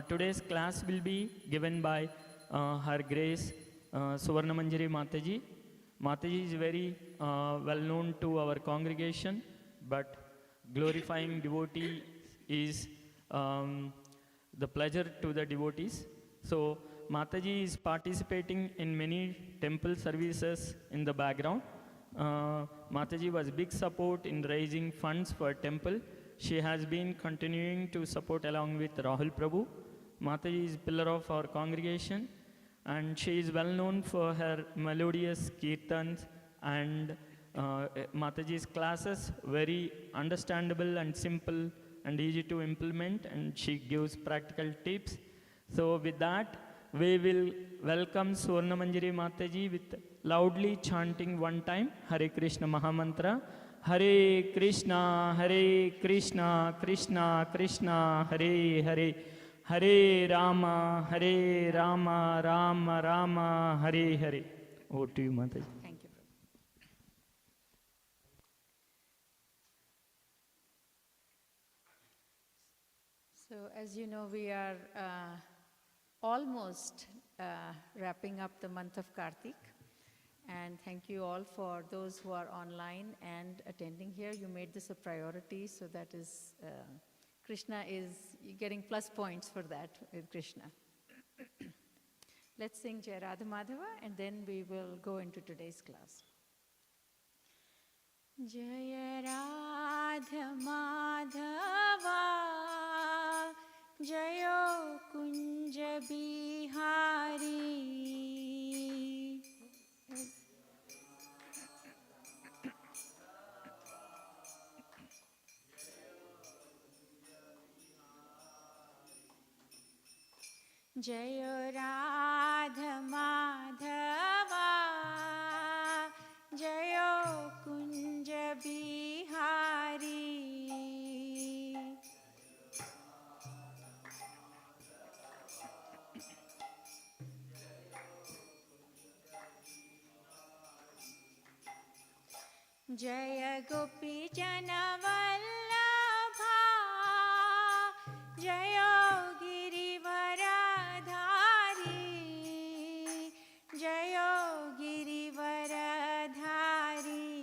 Today's class will be given by Her Grace Suvarna Manjari Mataji. Mataji is very well known to our congregation, but glorifying devotee is the pleasure to the devotees. So Mataji is participating in many temple services in the background. Mataji was big support in raising funds for temple. She has been continuing to support along with Rahul Prabhu. Mataji is pillar of our congregation, and she is well known for her melodious kirtans and Mataji's classes, very understandable and simple and easy to implement, and she gives practical tips. So with that, we will welcome Swarna Manjari Mataji with loudly chanting one time Hare Krishna Mahamantra. Hare Krishna, Krishna Krishna, Hare Hare, Hare Rama, Rama Rama, Hare Hare. Over to you, Mataji. Thank you, Prabhu. So, as you know, we are almost wrapping up the month of Kartik. And thank you all for those who are online and attending here. You made this a priority, so that is, Krishna is getting plus points for that with Krishna. Let's sing Jai Radha Madhava and then we will go into today's class. Jai Radha Madhava, Jayo Kunja Bihari. Jayo Radha Madhava, Jayo Kunja Bihari. Jaya Gopi Jana Vallabha, Jayo Girivaradhari, Jayo Girivaradhari.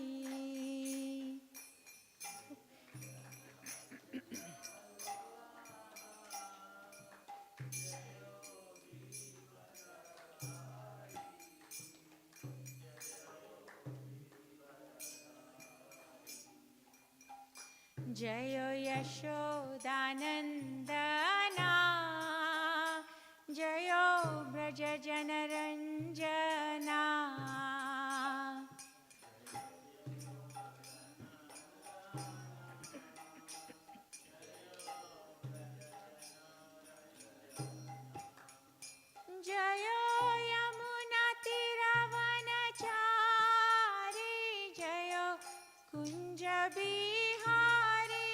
Jayo Yashodanandana, Jayo Braja Janaranjana. Jayo Yamuna Tiravanachari, Jayo Kunja Bihari.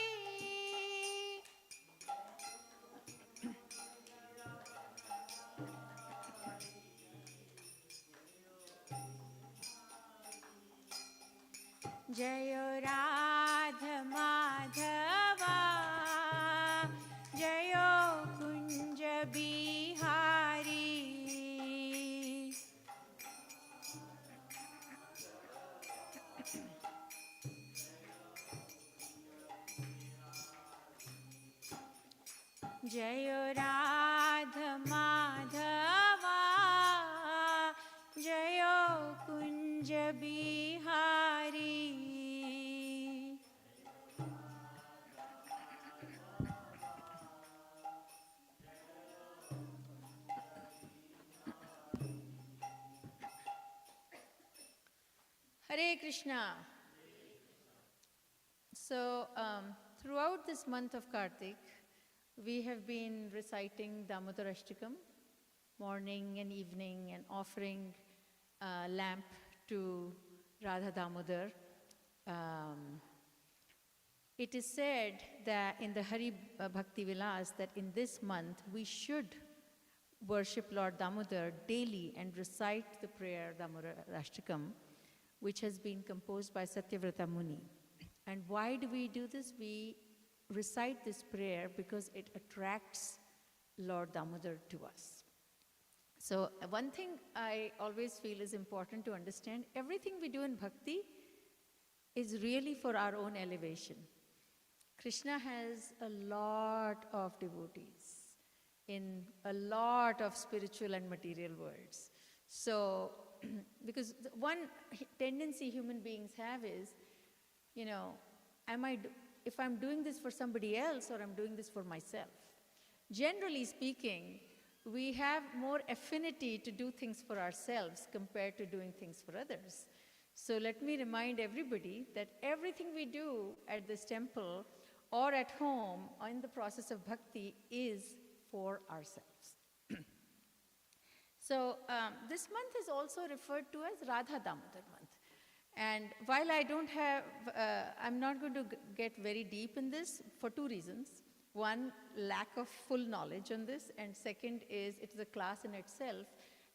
Jayo Radha Madhava, Jayo Kunja Bihari. Jayo Radha Madhava, Jayo Kunja Bihari. Hare Krishna. So, throughout this month of Kartik, we have been reciting Damodar Ashtakam morning and evening and offering lamp to Radha Damodar. It is said that in the Hari Bhakti Vilas that in this month we should worship Lord Damodar daily and recite the prayer Damodar Ashtakam, which has been composed by Satyavrata Muni. And why do we do this? We recite this prayer because it attracts Lord Damodar to us. So one thing I always feel is important to understand, everything we do in bhakti is really for our own elevation. Krishna has a lot of devotees in a lot of spiritual and material worlds. So, because one tendency human beings have is, if I'm doing this for somebody else or I'm doing this for myself. Generally speaking, we have more affinity to do things for ourselves compared to doing things for others. So let me remind everybody that everything we do at this temple or at home or in the process of bhakti is for ourselves. So this month is also referred to as Radha Damodar month. And while I don't have, I'm not going to get very deep in this for two reasons. One, lack of full knowledge on this, and second is it's a class in itself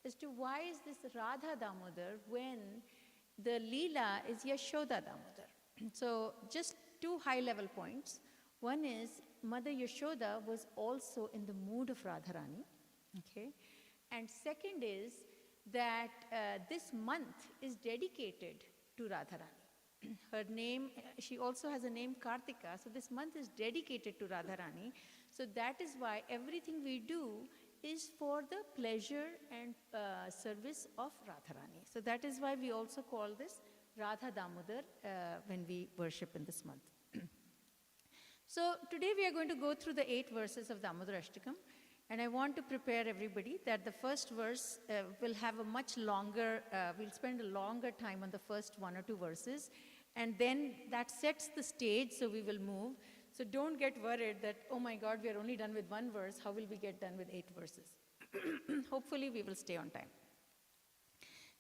as to why is this Radha Damodar when the Leela is Yashoda Damodar. So just two high-level points. One is Mother Yashoda was also in the mood of Radharani, okay? And second is that this month is dedicated to Radharani. Her name, she also has a name Kartika, so this month is dedicated to Radharani. So that is why everything we do is for the pleasure and service of Radharani. So that is why we also call this Radha Damodar when we worship in this month. So today we are going to go through the 8 verses of Damodar Ashtakam. And I want to prepare everybody that the first verse will have a much longer, we'll spend a longer time on the first 1 or 2 verses. And then that sets the stage, so we will move. So don't get worried that, oh my God, we are only done with 1 verse. How will we get done with 8 verses? Hopefully we will stay on time.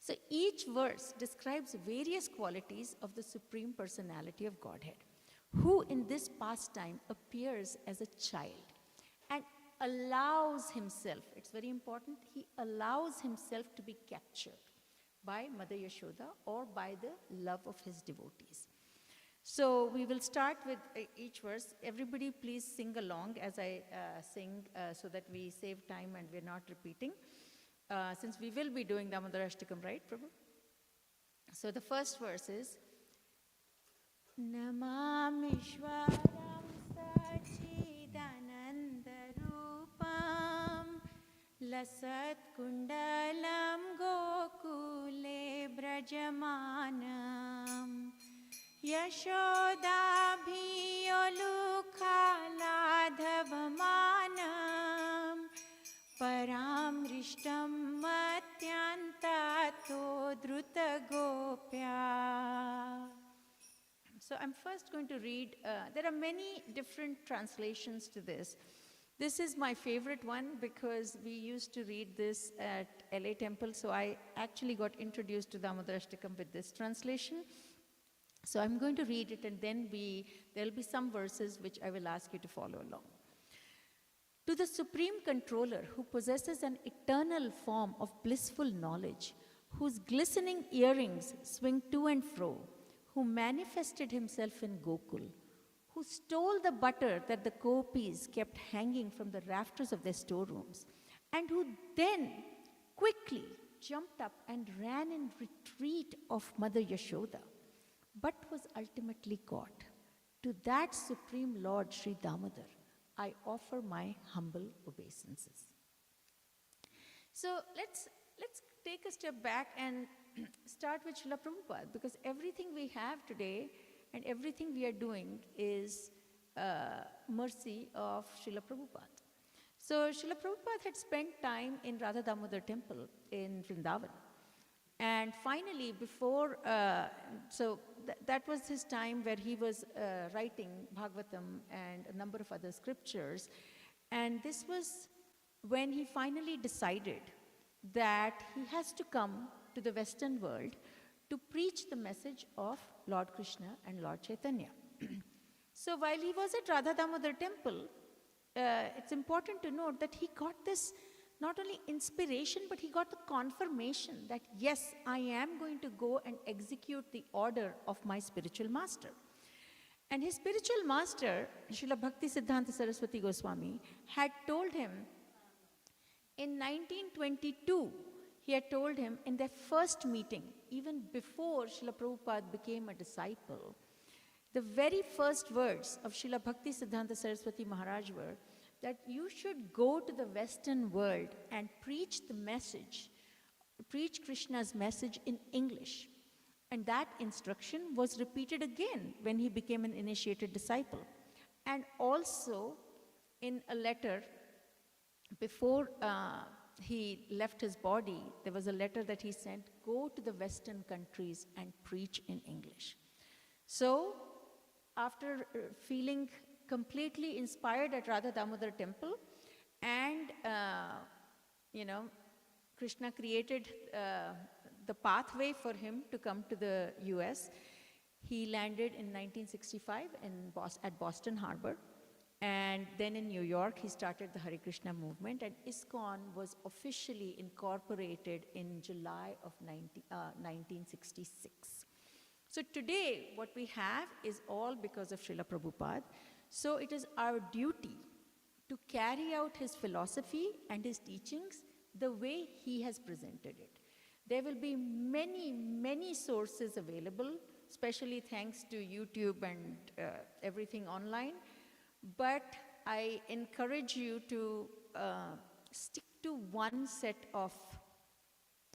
So each verse describes various qualities of the Supreme Personality of Godhead, who in this pastime appears as a child and allows himself, it's very important, he allows himself to be captured by Mother Yashoda or by the love of his devotees. So we will start with each verse. Everybody please sing along as I sing so that we save time and we're not repeating. Since we will be doing Damodar Ashtakam, right, Prabhu? So the first verse is Namamishwaram Sachidanandarupam Lasat Kundalam Gokule Brajamanam Yashodabhiyolukhaladhavamanam Paramrishtam Matyantato Drutagopya. So I'm first going to read, there are many different translations to this. This is my favorite one because we used to read this at LA Temple, so I actually got introduced to Damodar Ashtakam with this translation. So I'm going to read it and then there'll be some verses which I will ask you to follow along. To the Supreme Controller who possesses an eternal form of blissful knowledge, whose glistening earrings swing to and fro, who manifested himself in Gokul, who stole the butter that the gopis kept hanging from the rafters of their storerooms, and who then quickly jumped up and ran in retreat of Mother Yashoda, but was ultimately caught. To that Supreme Lord Sri Damodar, I offer my humble obeisances. So let's take a step back and start with Srila Prabhupada, because everything we have today and everything we are doing is mercy of Srila Prabhupada. So Srila Prabhupada had spent time in Radha Damodar temple in Vrindavan. And finally, before, that was his time where he was writing Bhagavatam and a number of other scriptures. And this was when he finally decided that he has to come to the Western world to preach the message of Lord Krishna and Lord Chaitanya. So while he was at Radha Damodar temple, it's important to note that he got this not only inspiration, but he got the confirmation that yes, I am going to go and execute the order of my spiritual master. And his spiritual master, Srila Bhakti Siddhanta Saraswati Goswami, had told him In 1922, he had told him in their first meeting, even before Srila Prabhupada became a disciple, the very first words of Srila Bhakti Siddhanta Saraswati Maharaj were that you should go to the Western world and preach the message, preach Krishna's message in English. And that instruction was repeated again when he became an initiated disciple. And also in a letter before he left his body, there was a letter that he sent, go to the Western countries and preach in English. So, after feeling completely inspired at Radha Damodar temple, and, Krishna created the pathway for him to come to the US, he landed in 1965 at Boston Harbor. And then in New York, he started the Hare Krishna movement, and ISKCON was officially incorporated in July of 1966. So today, what we have is all because of Srila Prabhupada. So it is our duty to carry out his philosophy and his teachings the way he has presented it. There will be many, many sources available, especially thanks to YouTube and everything online. But I encourage you to stick to one set of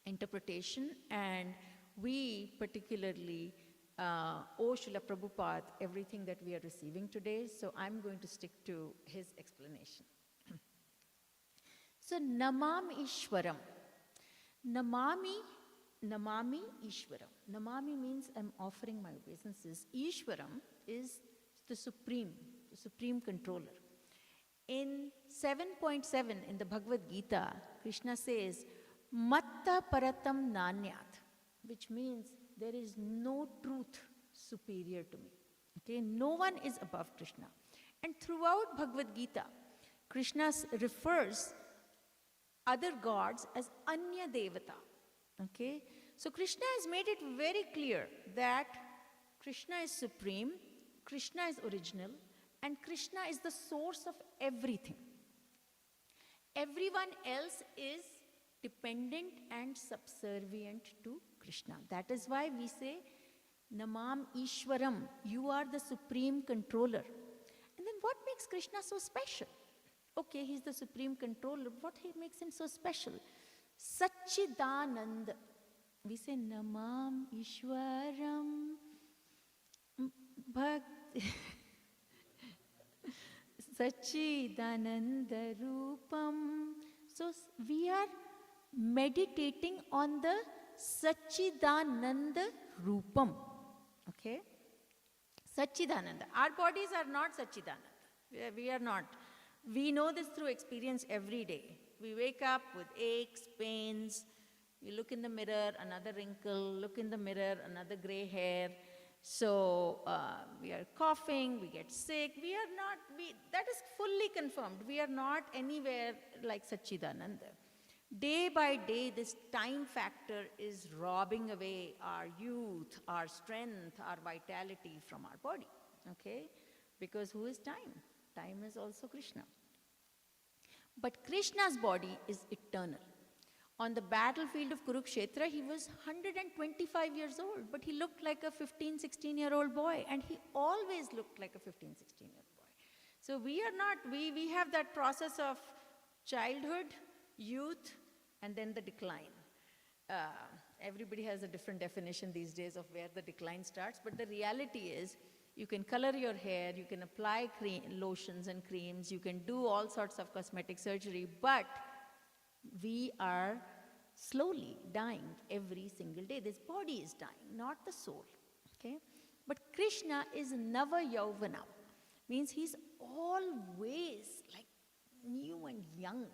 interpretation, and we particularly owe Srila Prabhupada everything that we are receiving today, so I'm going to stick to his explanation. So, Namam Ishwaram. Namami Ishwaram. Namami means I'm offering my obeisances. Ishwaram is the supreme controller. In 7.7 in the Bhagavad Gita, Krishna says, Matta Paratam Nanyat, which means there is no truth superior to me. Okay, no one is above Krishna. And throughout Bhagavad Gita, Krishna refers other gods as Anya Devata. Okay, so Krishna has made it very clear that Krishna is supreme, Krishna is original, and Krishna is the source of everything. Everyone else is dependent and subservient to Krishna. That is why we say, Namam Ishwaram, you are the supreme controller. And then what makes Krishna so special? Okay, he's the supreme controller. What makes him so special? Satchidanand. We say, Namam Ishwaram Bhakti. Satchidananda Rupam. So we are meditating on the Satchidananda Rupam. Okay? Satchidananda. Our bodies are not Satchidananda. We are not. We know this through experience every day. We wake up with aches, pains. You look in the mirror, another wrinkle. Look in the mirror, another gray hair. So we are coughing, we get sick. We are not, that is fully confirmed. We are not anywhere like Satchidananda. Day by day, this time factor is robbing away our youth, our strength, our vitality from our body. Okay? Because who is time? Time is also Krishna. But Krishna's body is eternal. On the battlefield of Kurukshetra, he was 125 years old, but he looked like a 15, 16-year-old boy, and he always looked like a 15, 16-year-old boy. So we are not, we have that process of childhood, youth, and then the decline. Everybody has a different definition these days of where the decline starts, but the reality is, you can color your hair, you can apply lotions and creams, you can do all sorts of cosmetic surgery, but we are slowly dying every single day. This body is dying, not the soul. Okay? But Krishna is Nava Yauvana, means he's always like new and young.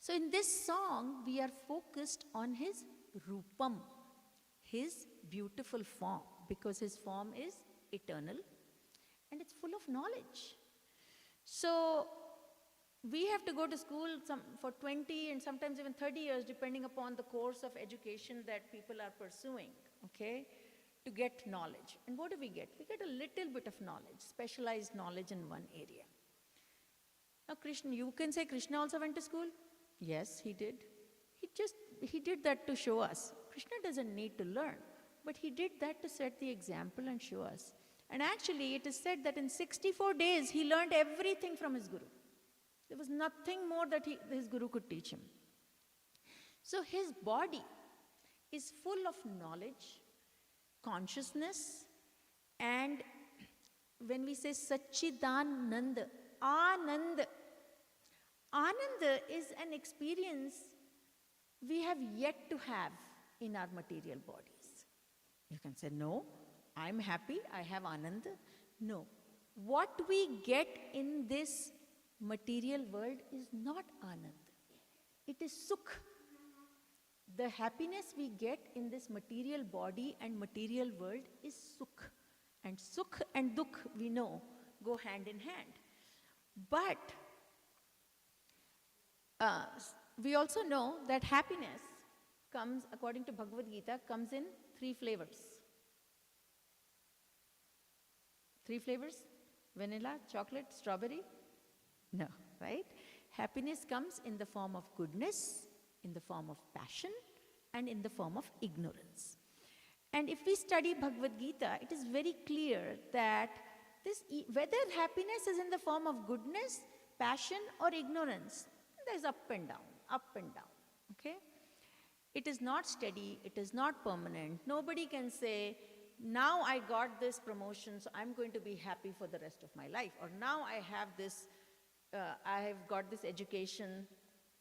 So in this song, we are focused on his Rupam, his beautiful form, because his form is eternal and it's full of knowledge. So we have to go to school for 20 and sometimes even 30 years, depending upon the course of education that people are pursuing, okay, to get knowledge. And what do we get? We get a little bit of knowledge, specialized knowledge in one area. Now, Krishna, you can say Krishna also went to school? Yes, he did. He did that to show us. Krishna doesn't need to learn, but he did that to set the example and show us. And actually, it is said that in 64 days, he learned everything from his guru. There was nothing more that his guru could teach him. So his body is full of knowledge, consciousness, and when we say Satchidananda, Ananda, Ananda is an experience we have yet to have in our material bodies. You can say, no, I'm happy, I have Ananda. No. What we get in this material world is not Ananda. It is Sukh. The happiness we get in this material body and material world is Sukh. And Sukh and Dukh, we know, go hand in hand. But we also know that happiness comes, according to Bhagavad Gita, comes in 3 flavors. 3 flavors? Vanilla, chocolate, strawberry? No, right? Happiness comes in the form of goodness, in the form of passion, and in the form of ignorance. And if we study Bhagavad Gita, it is very clear that whether happiness is in the form of goodness, passion, or ignorance, there's up and down, okay? It is not steady, it is not permanent. Nobody can say, now I got this promotion, so I'm going to be happy for the rest of my life. Or now I have got this education,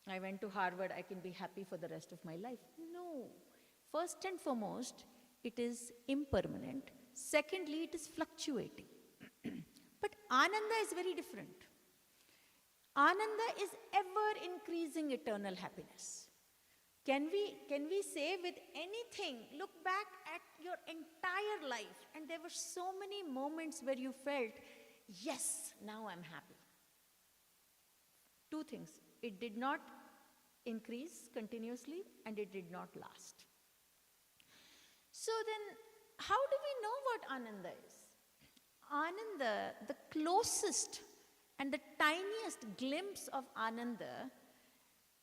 I went to Harvard, I can be happy for the rest of my life. No. First and foremost, it is impermanent. Secondly, it is fluctuating. But Ananda is very different. Ananda is ever increasing eternal happiness. Can we say with anything, look back at your entire life, and there were so many moments where you felt, yes, now I'm happy. 2 things. It did not increase continuously, and it did not last. So then, how do we know what Ananda is? Ananda, the closest and the tiniest glimpse of Ananda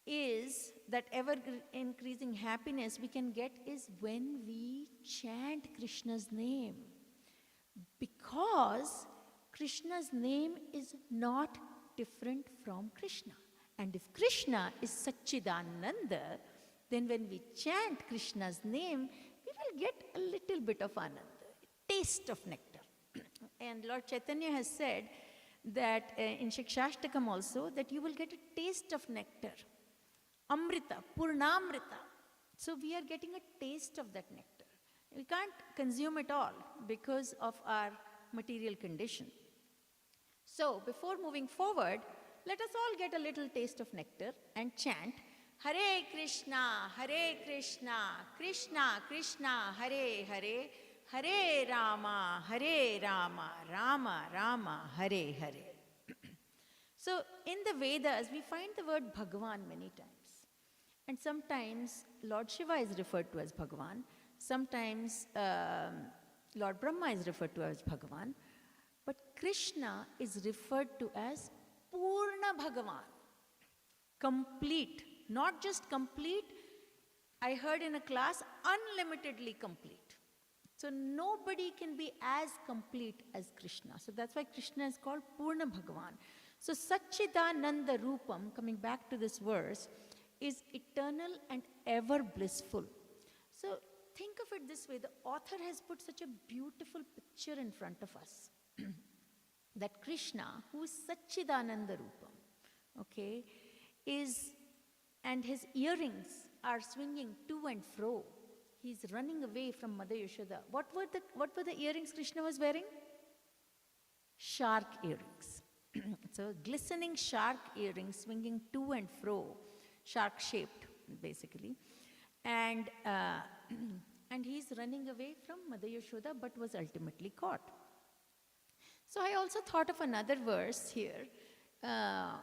is that ever-increasing happiness we can get is when we chant Krishna's name. Because Krishna's name is not different from Krishna. And if Krishna is Satchidananda, then when we chant Krishna's name, we will get a little bit of Ananda, a taste of nectar. And Lord Chaitanya has said that in Shikshashtakam also, that you will get a taste of nectar. Amrita, Purnamrita. So we are getting a taste of that nectar. We can't consume it all because of our material condition. So before moving forward, let us all get a little taste of nectar and chant Hare Krishna, Krishna Krishna, Hare Hare, Hare Rama, Rama Rama, Hare Hare. So in the Vedas, we find the word Bhagavan many times. And sometimes Lord Shiva is referred to as Bhagavan. Sometimes Lord Brahma is referred to as Bhagavan. But Krishna is referred to as Purna Bhagavan. Complete. Not just complete. I heard in a class, unlimitedly complete. So nobody can be as complete as Krishna. So that's why Krishna is called Purna Bhagavan. So Satchidananda Rupam, coming back to this verse, is eternal and ever blissful. So think of it this way. The author has put such a beautiful picture in front of us. That Krishna, who is Satchidananda Rupam, okay, and his earrings are swinging to and fro. He's running away from Mother Yashoda. What were the earrings Krishna was wearing? Shark earrings. So glistening shark earrings swinging to and fro, shark-shaped, basically. And he's running away from Mother Yashoda, but was ultimately caught. So I also thought of another verse here. At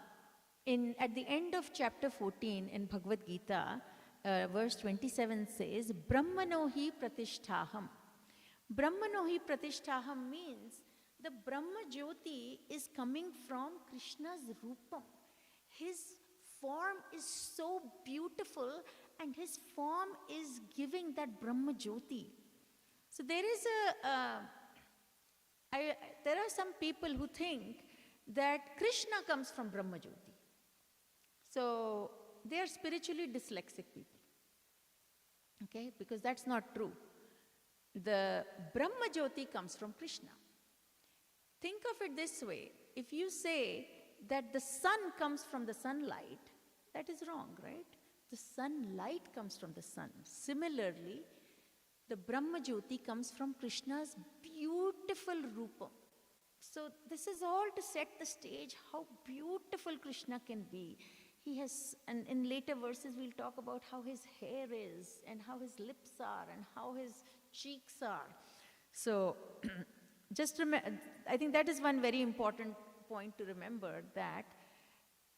the end of chapter 14 in Bhagavad Gita, verse 27 says, Brahmano hi pratisthaham. Brahmano hi pratisthaham means The Brahma Jyoti is coming from Krishna's Rupam. His form is so beautiful, and his form is giving that Brahma Jyoti. So there is there are some people who think that Krishna comes from Brahma Jyoti. So they are spiritually dyslexic people. Okay, because that's not true. The Brahma Jyoti comes from Krishna. Think of it this way. If you say that the sun comes from the sunlight, that is wrong, right? The sunlight comes from the sun. Similarly, the Brahma Jyoti comes from Krishna's beautiful Rupam. So this is all to set the stage how beautiful Krishna can be. He has, and in later verses we'll talk about how his hair is, and how his lips are, and how his cheeks are. So just remember, I think that is one very important point to remember, that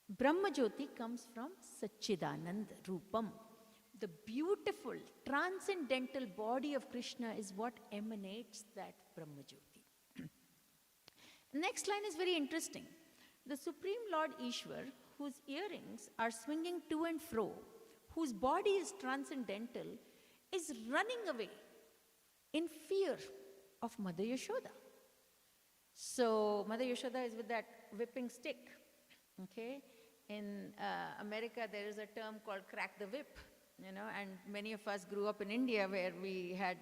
Brahma Jyoti comes from Satchidanand Rupam. The beautiful, transcendental body of Krishna is what emanates that Brahma Jyoti. Next line is very interesting. The Supreme Lord Ishwar, whose earrings are swinging to and fro, whose body is transcendental, is running away in fear of Mother Yashoda. So Mother Yashoda is with that whipping stick. Okay? In America, there is a term called crack the whip, and many of us grew up in India where we had,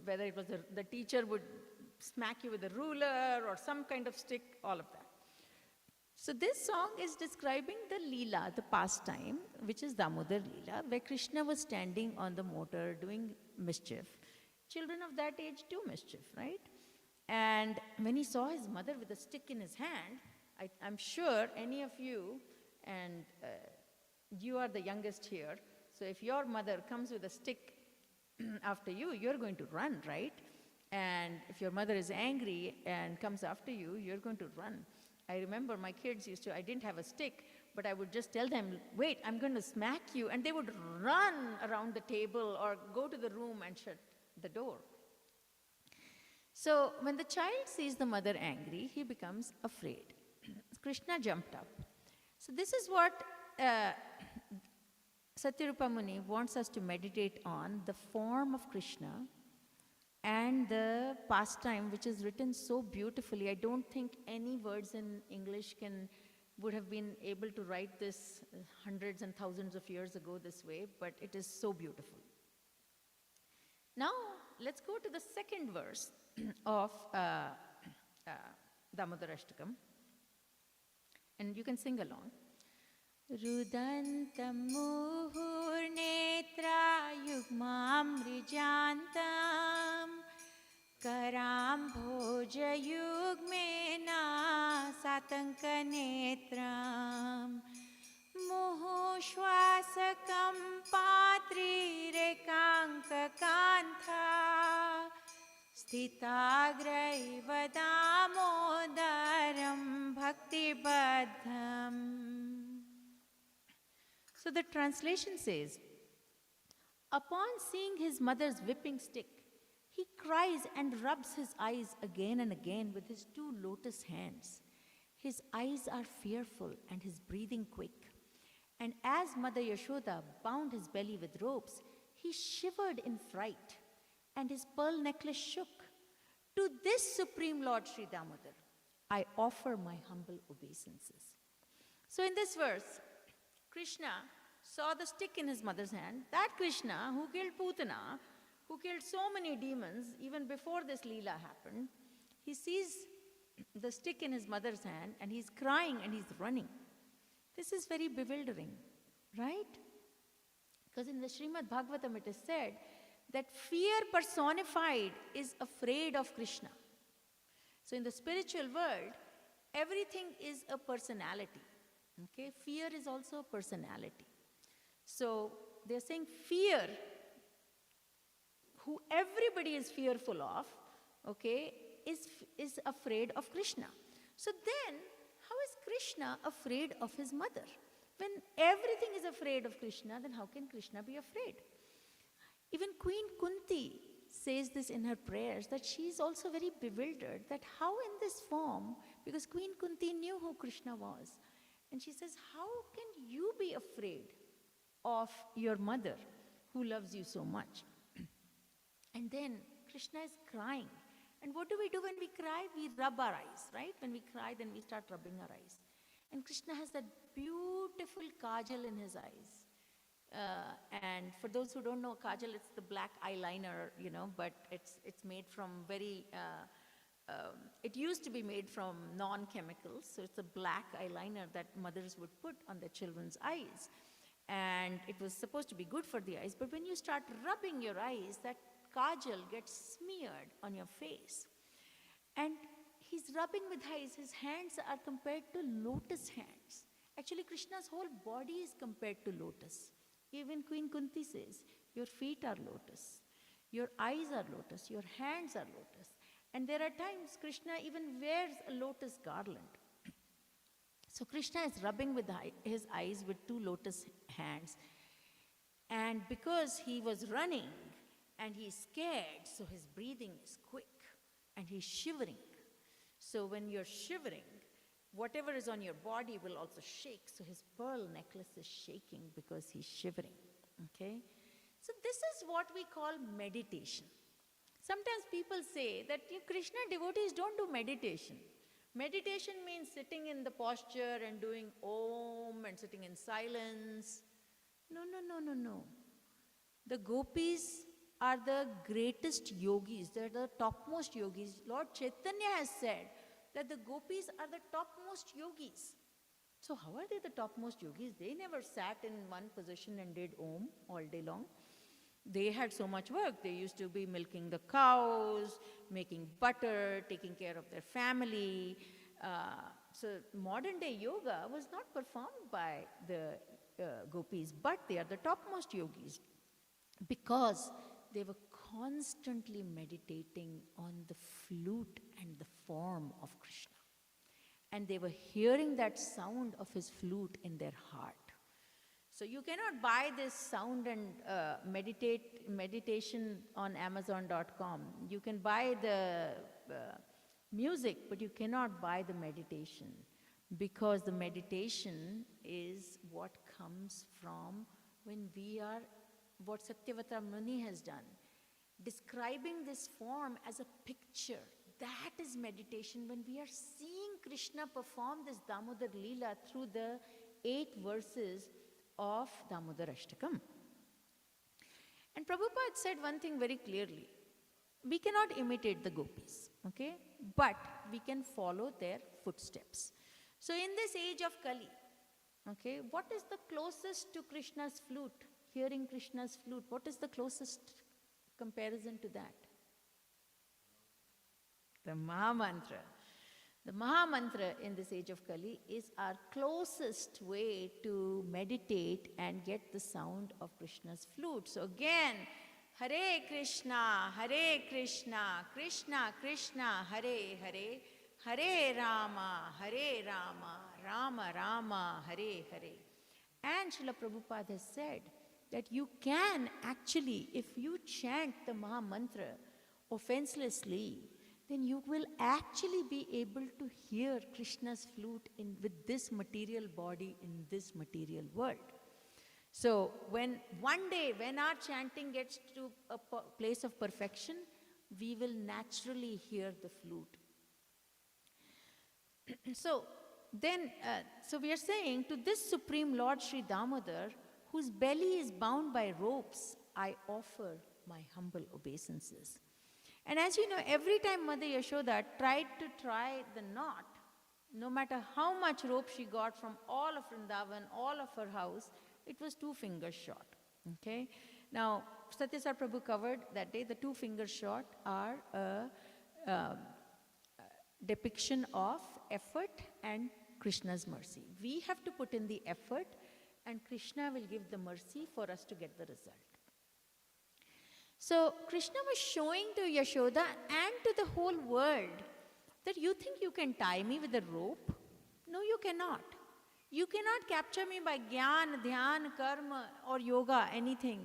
whether it was the teacher would smack you with a ruler or some kind of stick, all of that. So this song is describing the Leela, the pastime, which is Damodar Leela, where Krishna was standing on the motor doing mischief. Children of that age do mischief, right? And when he saw his mother with a stick in his hand, I'm sure any of you, and you are the youngest here, so if your mother comes with a stick after you, you're going to run, right? And if your mother is angry and comes after you, you're going to run. I remember my kids I didn't have a stick, but I would just tell them, wait, I'm going to smack you. And they would run around the table or go to the room and shut the door. So when the child sees the mother angry, he becomes afraid. Krishna jumped up. So this is what Satyarupa Muni wants us to meditate on, the form of Krishna and the pastime, which is written so beautifully. I don't think any words in English would have been able to write this hundreds and thousands of years ago this way, but it is so beautiful. Now, let's go to the second verse of Damodarashtakam, and you can sing along. Rudantam muhur netra yugmam rijantam karam bhoja yugmena satanka netram muhu shwasakam patri rekanka kantha sthitagraiva damodaram bhakti baddham. So the translation says, upon seeing his mother's whipping stick, he cries and rubs his eyes again and again with his two lotus hands. His eyes are fearful and his breathing quick. And as Mother Yashoda bound his belly with ropes, he shivered in fright, and his pearl necklace shook. To this Supreme Lord Sri Damodar, I offer my humble obeisances. So in this verse, Krishna saw the stick in his mother's hand. That Krishna who killed Putana, who killed so many demons even before this Leela happened, he sees the stick in his mother's hand and he's crying and he's running. This is very bewildering, right? Because in the Srimad Bhagavatam it is said that fear personified is afraid of Krishna. So in the spiritual world, everything is a personality. Okay, fear is also a personality. So they're saying fear, who everybody is fearful of, okay, is afraid of Krishna. So then, how is Krishna afraid of his mother? When everything is afraid of Krishna, then how can Krishna be afraid? Even Queen Kunti says this in her prayers, that she is also very bewildered that how in this form, because Queen Kunti knew who Krishna was. And she says, how can you be afraid of your mother who loves you so much? And then Krishna is crying. And what do we do when we cry? We rub our eyes, right? When we cry, then we start rubbing our eyes. And Krishna has that beautiful kajal in his eyes. And for those who don't know, kajal, it's the black eyeliner, but it's made from it used to be made from non-chemicals. So it's a black eyeliner that mothers would put on their children's eyes. And it was supposed to be good for the eyes. But when you start rubbing your eyes, that kajal gets smeared on your face. And he's rubbing with eyes. His hands are compared to lotus hands. Actually, Krishna's whole body is compared to lotus. Even Queen Kunti says, your feet are lotus, your eyes are lotus, your hands are lotus. And there are times Krishna even wears a lotus garland. So Krishna is rubbing with his eyes with two lotus hands. And because he was running and he's scared, so his breathing is quick and he's shivering. So when you're shivering, whatever is on your body will also shake. So his pearl necklace is shaking because he's shivering. Okay? So this is what we call meditation. Sometimes people say that Krishna devotees don't do meditation. Meditation means sitting in the posture and doing Om and sitting in silence. No. The gopis are the greatest yogis. They're the topmost yogis. Lord Chaitanya has said that the gopis are the topmost yogis. So how are they the topmost yogis? They never sat in one position and did Om all day long. They had so much work. They used to be milking the cows, making butter, taking care of their family. So modern day yoga was not performed by the gopis, but they are the topmost yogis because they were constantly meditating on the flute and the form of Krishna. And they were hearing that sound of his flute in their heart. So you cannot buy this sound and meditation on Amazon.com. You can buy the music, but you cannot buy the meditation, because the meditation is what comes from when we are, what Satyavata Muni has done, describing this form as a picture. That is meditation, when we are seeing Krishna perform this Damodar Leela through the 8 verses of Damodar Ashtakam. And Prabhupada said one thing very clearly. We cannot imitate the gopis, okay? But we can follow their footsteps. So in this age of Kali, okay, what is the closest to Krishna's flute? Hearing Krishna's flute, what is the closest comparison to that? The Mahamantra. The Mahamantra in this age of Kali is our closest way to meditate and get the sound of Krishna's flute. So again, Hare Krishna, Krishna Krishna, Hare Hare, Hare Rama, Rama Rama, Hare Hare. And Srila Prabhupada has said that you can actually, if you chant the Mahamantra offenselessly, then you will actually be able to hear Krishna's flute with this material body in this material world. So when one day, when our chanting gets to a place of perfection, we will naturally hear the flute. So we are saying, to this Supreme Lord Sri Damodar, whose belly is bound by ropes, I offer my humble obeisances. And as you know, every time Mother Yashoda tried to tie the knot, no matter how much rope she got from all of Vrindavan, all of her house, it was 2 fingers short. Okay? Now, Satyasar Prabhu covered that day, the 2 fingers short are a depiction of effort and Krishna's mercy. We have to put in the effort, and Krishna will give the mercy for us to get the result. So Krishna was showing to Yashoda and to the whole world that you think you can tie me with a rope? No, you cannot. You cannot capture me by Gyan, Dhyan, Karma or Yoga, anything.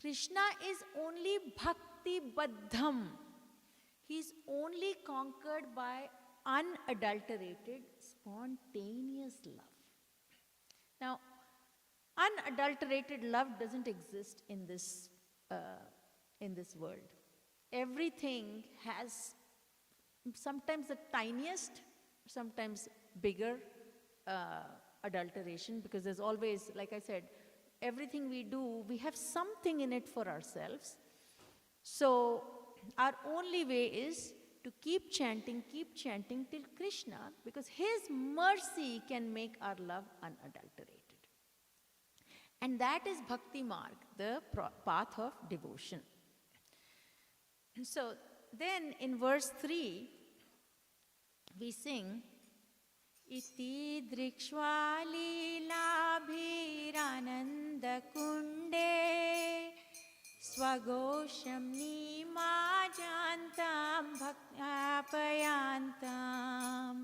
Krishna is only Bhakti. bhakti baddham. He's only conquered by unadulterated, spontaneous love. Now, unadulterated love doesn't exist in this world. Everything has sometimes the tiniest, sometimes bigger adulteration, because there's always, like I said, everything we do, we have something in it for ourselves. So our only way is to keep chanting till Krishna, because his mercy can make our love unadulterated. And that is Bhakti Marg, the path of devotion. So then in verse 3, we sing, Iti drikshva leelabhirananda kunde swagosham nimajantam bhaktapayantam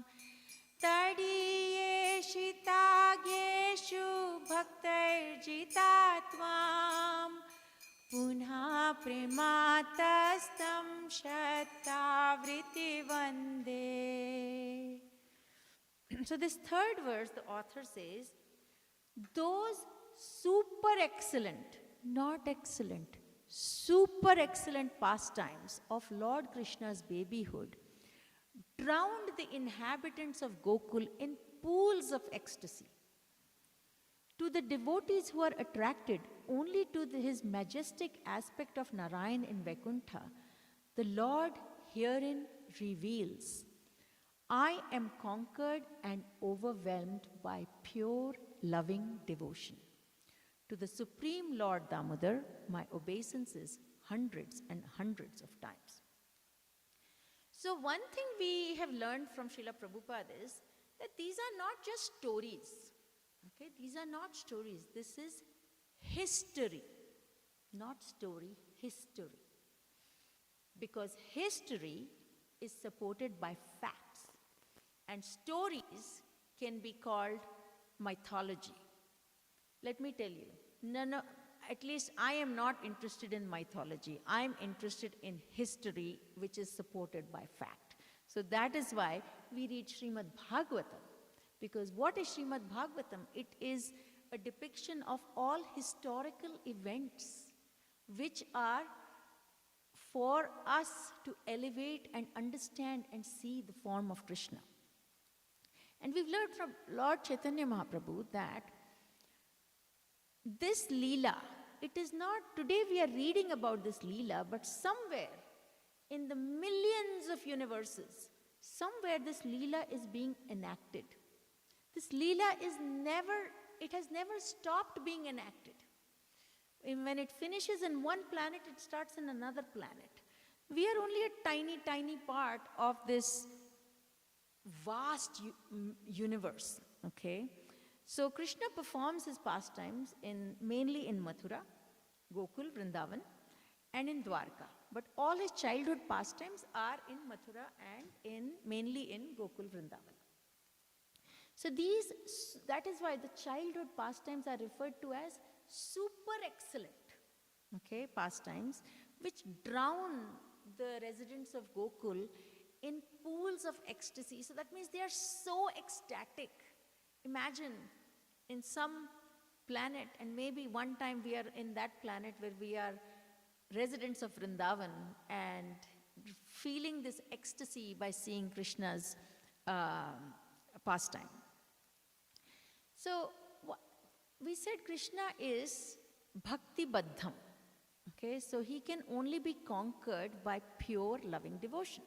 tadiye shitageshu bhaktairjitatvam punha prematastam shattavriti vande. So this third verse, the author says, those super excellent, not excellent, super excellent pastimes of Lord Krishna's babyhood drowned the inhabitants of Gokul in pools of ecstasy. To the devotees who are attracted only to his majestic aspect of Narayan in Vaikuntha, the Lord herein reveals, I am conquered and overwhelmed by pure loving devotion. To the Supreme Lord Damodar, my obeisances hundreds and hundreds of times. So one thing we have learned from Srila Prabhupada is that these are not just stories. Okay, these are not stories. This is history. Not story, history. Because history is supported by facts. And stories can be called mythology. Let me tell you, at least I am not interested in mythology. I am interested in history, which is supported by fact. So that is why we read Srimad Bhagavatam. Because what is Srimad Bhagavatam? It is a depiction of all historical events which are for us to elevate and understand and see the form of Krishna. And we've learned from Lord Chaitanya Mahaprabhu that this Leela, it is not, today we are reading about this Leela, but somewhere in the millions of universes, somewhere this Leela is being enacted. This Leela has never stopped being enacted. When it finishes in one planet, it starts in another planet. We are only a tiny, tiny part of this vast universe, okay? So Krishna performs his pastimes mainly in Mathura, Gokul, Vrindavan, and in Dwarka. But all his childhood pastimes are in Mathura and mainly in Gokul, Vrindavan. So that is why the childhood pastimes are referred to as super excellent, okay, pastimes, which drown the residents of Gokul in pools of ecstasy. So that means they are so ecstatic. Imagine in some planet, and maybe one time we are in that planet where we are residents of Vrindavan and feeling this ecstasy by seeing Krishna's pastime. So we said Krishna is bhakti baddham. Okay, so he can only be conquered by pure loving devotion.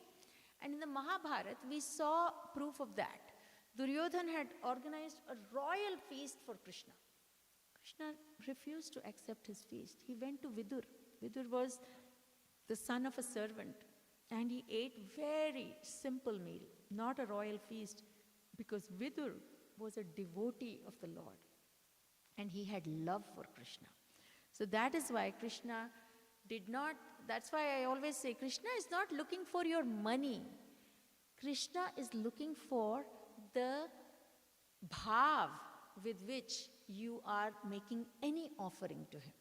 And in the Mahabharata, we saw proof of that. Duryodhana had organized a royal feast for Krishna. Krishna refused to accept his feast. He went to Vidur. Vidur was the son of a servant, and he ate very simple meal, not a royal feast, because Vidur was a devotee of the Lord, and he had love for Krishna. So that is why Krishna did not, that's why I always say, Krishna is not looking for your money. Krishna is looking for the bhav with which you are making any offering to him.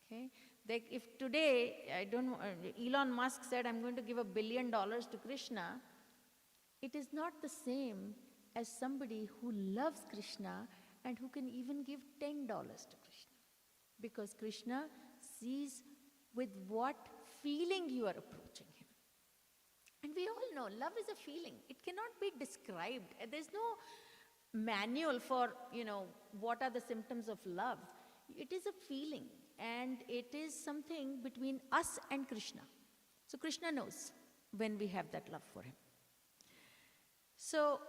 Okay? Like if today, Elon Musk said, I'm going to give $1 billion to Krishna, it is not the same as somebody who loves Krishna and who can even give $10 to Krishna. Because Krishna sees with what feeling you are approaching him. And we all know love is a feeling. It cannot be described. There's no manual for, what are the symptoms of love. It is a feeling, and it is something between us and Krishna. So Krishna knows when we have that love for him. So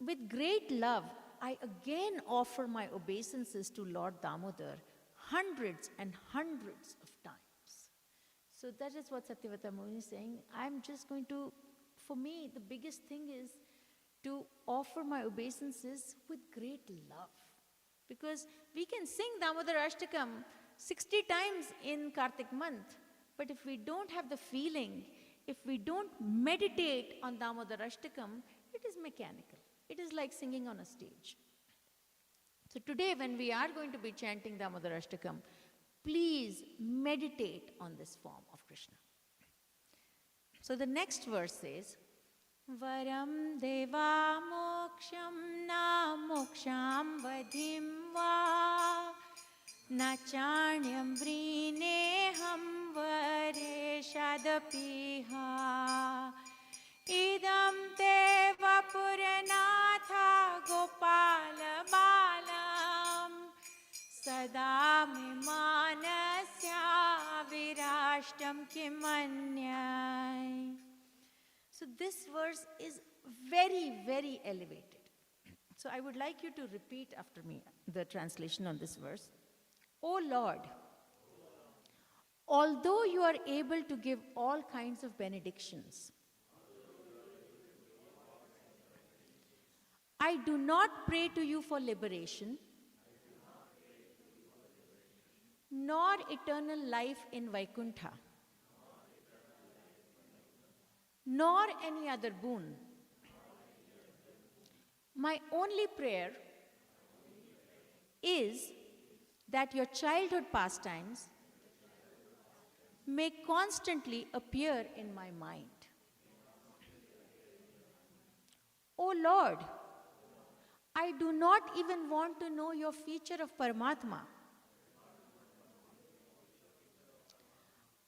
with great love, I again offer my obeisances to Lord Damodar hundreds and hundreds of times. So that is what Satyavata Muni is saying. I'm just going to, for me, the biggest thing is to offer my obeisances with great love. Because we can sing Damodar Ashtakam 60 times in Kartik month, but if we don't have the feeling, if we don't meditate on Damodar Ashtakam, it is mechanical. It is like singing on a stage. So today when we are going to be chanting Damodar Ashtakam, please meditate on this form of Krishna. So the next verse says, Varam deva moksham na moksham vadhim va na chanyam vrineham vareshadapiha idam te vapuranatha gopala balam sada me manasya virashtam kimanyai. So this verse is very, very elevated. So I would like you to repeat after me the translation on this verse. O Lord, although you are able to give all kinds of benedictions, I do not pray to you for liberation, nor eternal life in Vaikuntha, nor any other boon. My only prayer is that your childhood pastimes may constantly appear in my mind. O Lord, I do not even want to know your feature of Paramatma.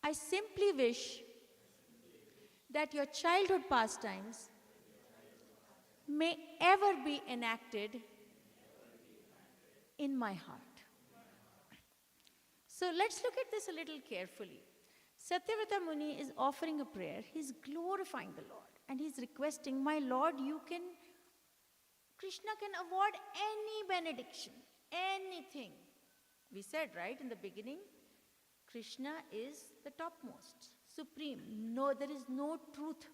I simply wish that your childhood pastimes may ever be enacted in my heart. So let's look at this a little carefully. Satyavata Muni is offering a prayer. He's glorifying the Lord and he's requesting, my Lord, Krishna can award any benediction, anything. We said, right, in the beginning, Krishna is the topmost, supreme. No, there is no truth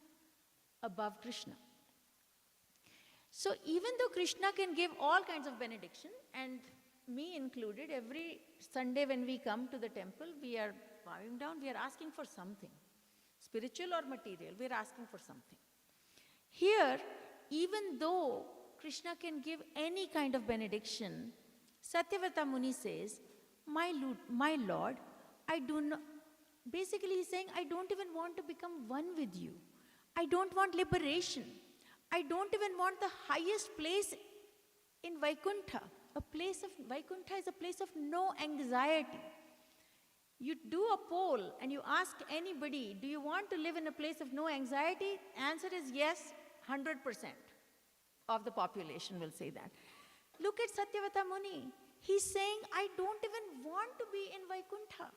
above Krishna. So even though Krishna can give all kinds of benediction, and me included, every Sunday when we come to the temple, we are bowing down, we are asking for something. Spiritual or material, we are asking for something. Here, even though Krishna can give any kind of benediction, Satyavata Muni says, my Lord, I do not, basically he's saying, I don't even want to become one with you. I don't want liberation. I don't even want the highest place in Vaikuntha. Vaikuntha is a place of no anxiety. You do a poll and you ask anybody, do you want to live in a place of no anxiety? Answer is yes, 100% of the population will say that. Look at Satyavata Muni. He's saying, I don't even want to be in Vaikuntha.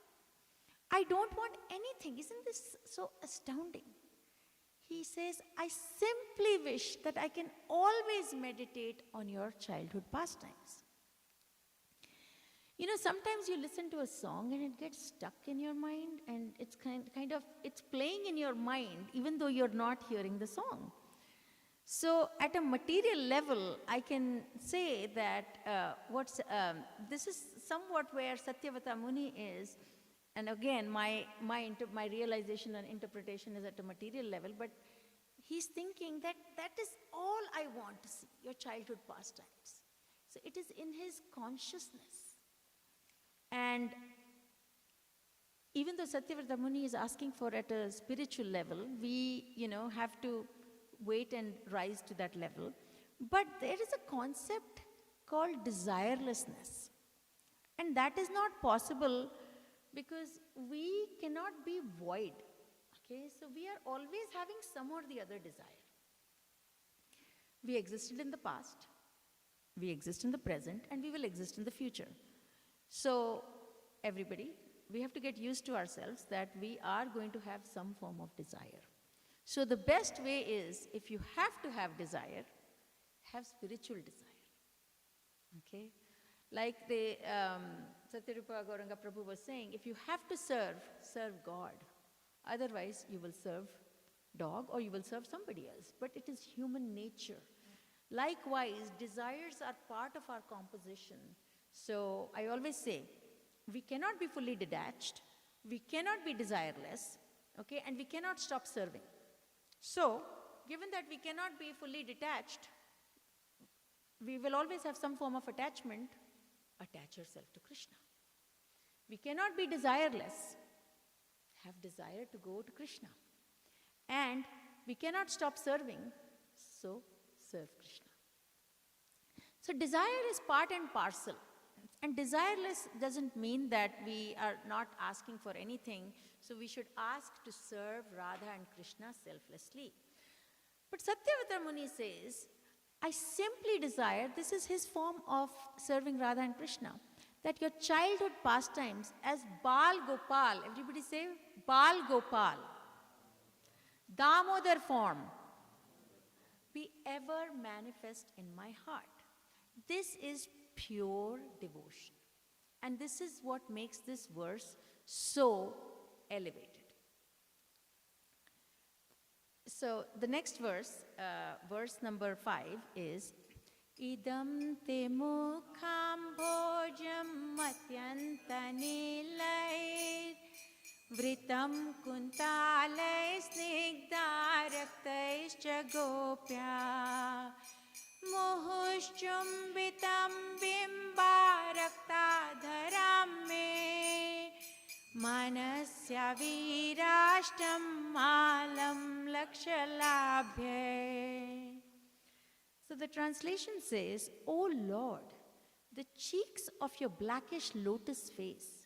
I don't want anything. Isn't this so astounding? He says, I simply wish that I can always meditate on your childhood pastimes. You know, sometimes you listen to a song and it gets stuck in your mind and it's it's playing in your mind even though you're not hearing the song. So at a material level, I can say that this is somewhat where Satyavata Muni is. And again, my realization and interpretation is at a material level, but he's thinking that is all I want to see, your childhood pastimes. So it is in his consciousness. And Even though Satyavrata Muni is asking for at a spiritual level, we, have to wait and rise to that level. But there is a concept called desirelessness. And that is not possible because we cannot be void. Okay, so we are always having some or the other desire. We existed in the past, we exist in the present, and we will exist in the future. So, everybody, we have to get used to ourselves that we are going to have some form of desire. So, the best way is, if you have to have desire, have spiritual desire. Okay? Like the Satyarupa Gauranga Prabhu was saying, if you have to serve, serve God. Otherwise, you will serve dog or you will serve somebody else. But it is human nature. Likewise, desires are part of our composition. So I always say, we cannot be fully detached, we cannot be desireless, okay, and we cannot stop serving. So, given that we cannot be fully detached, we will always have some form of attachment. Attach yourself to Krishna. We cannot be desireless. Have desire to go to Krishna. And we cannot stop serving, so serve Krishna. So desire is part and parcel. And desireless doesn't mean that we are not asking for anything, so we should ask to serve Radha and Krishna selflessly. But Satyavrata Muni says, I simply desire, this is his form of serving Radha and Krishna, that your childhood pastimes as Bal Gopal, everybody say Bal Gopal, Damodar form, be ever manifest in my heart. This is pure devotion. And this is what makes this verse so elevated. So the next verse, verse number 5 is Idam te mukham bhojam matyantanilai vritam kuntalai snigdharaktaischa gopya muhushchumbitam bimbarakta me manasya virashtam malam lakshalabhye. So the translation says, O Lord, the cheeks of your blackish lotus face,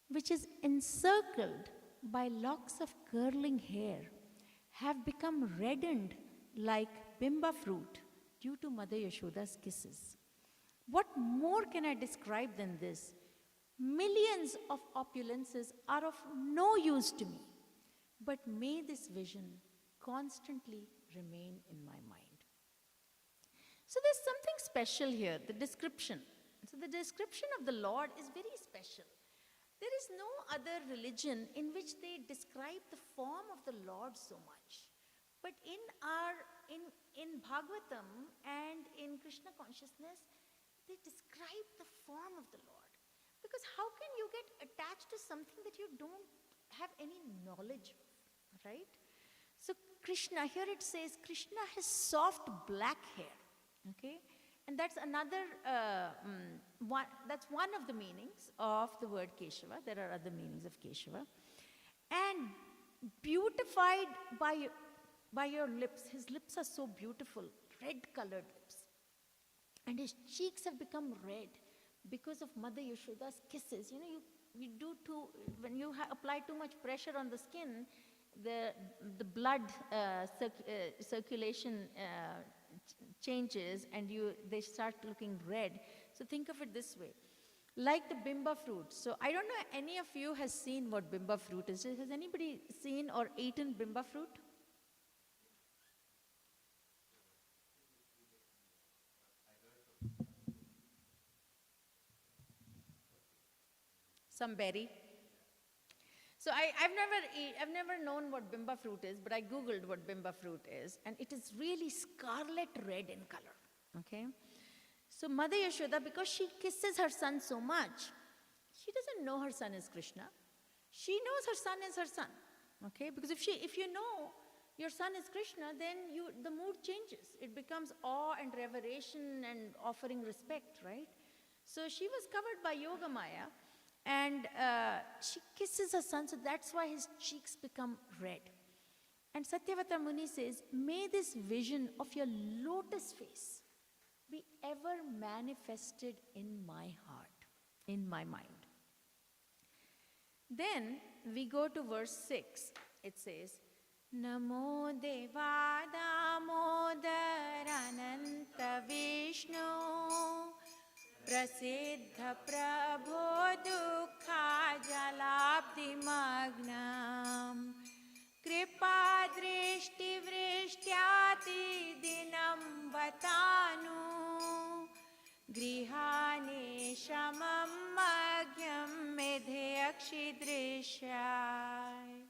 which is encircled by locks of curling hair, have become reddened like bimba fruit due to Mother Yashoda's kisses. What more can I describe than this? Millions of opulences are of no use to me, but may this vision constantly remain in my mind. So there's something special here, the description. So the description of the Lord is very special. There is no other religion in which they describe the form of the Lord so much. But in Bhagavatam and in Krishna consciousness, they describe the form of the Lord. Because how can you get attached to something that you don't have any knowledge of, right? So Krishna, here it says, Krishna has soft black hair, okay? And that's another, that's one of the meanings of the word Keshava. There are other meanings of Keshava. And beautified by your lips. His lips are so beautiful, red-colored lips. And his cheeks have become red because of Mother Yashoda's kisses. You know, when you apply too much pressure on the skin, the blood circulation changes and they start looking red. So think of it this way, like the bimba fruit. So I don't know any of you has seen what bimba fruit is. Has anybody seen or eaten bimba fruit? Some berry. So I've never known what bimba fruit is, but I googled what bimba fruit is, and it is really scarlet red in color. Okay, so Mother Yashoda, because she kisses her son so much, she doesn't know her son is Krishna. She knows her son is her son. Okay, because if you know your son is Krishna, then the mood changes. It becomes awe and reveration and offering respect, right? So she was covered by Yoga Maya. And she kisses her son, so that's why his cheeks become red. And Satyavata Muni says, may this vision of your lotus face be ever manifested in my heart, in my mind. Then we go to verse 6. It says, Namo Deva Damodar Ananta Vishnu Prasiddha Prabho Dukha Jalabdi Magnam Kripa Drishti Vrishtyati Dinam Vatanu Grihane Shamam Magyam Medhayakshi Drishai.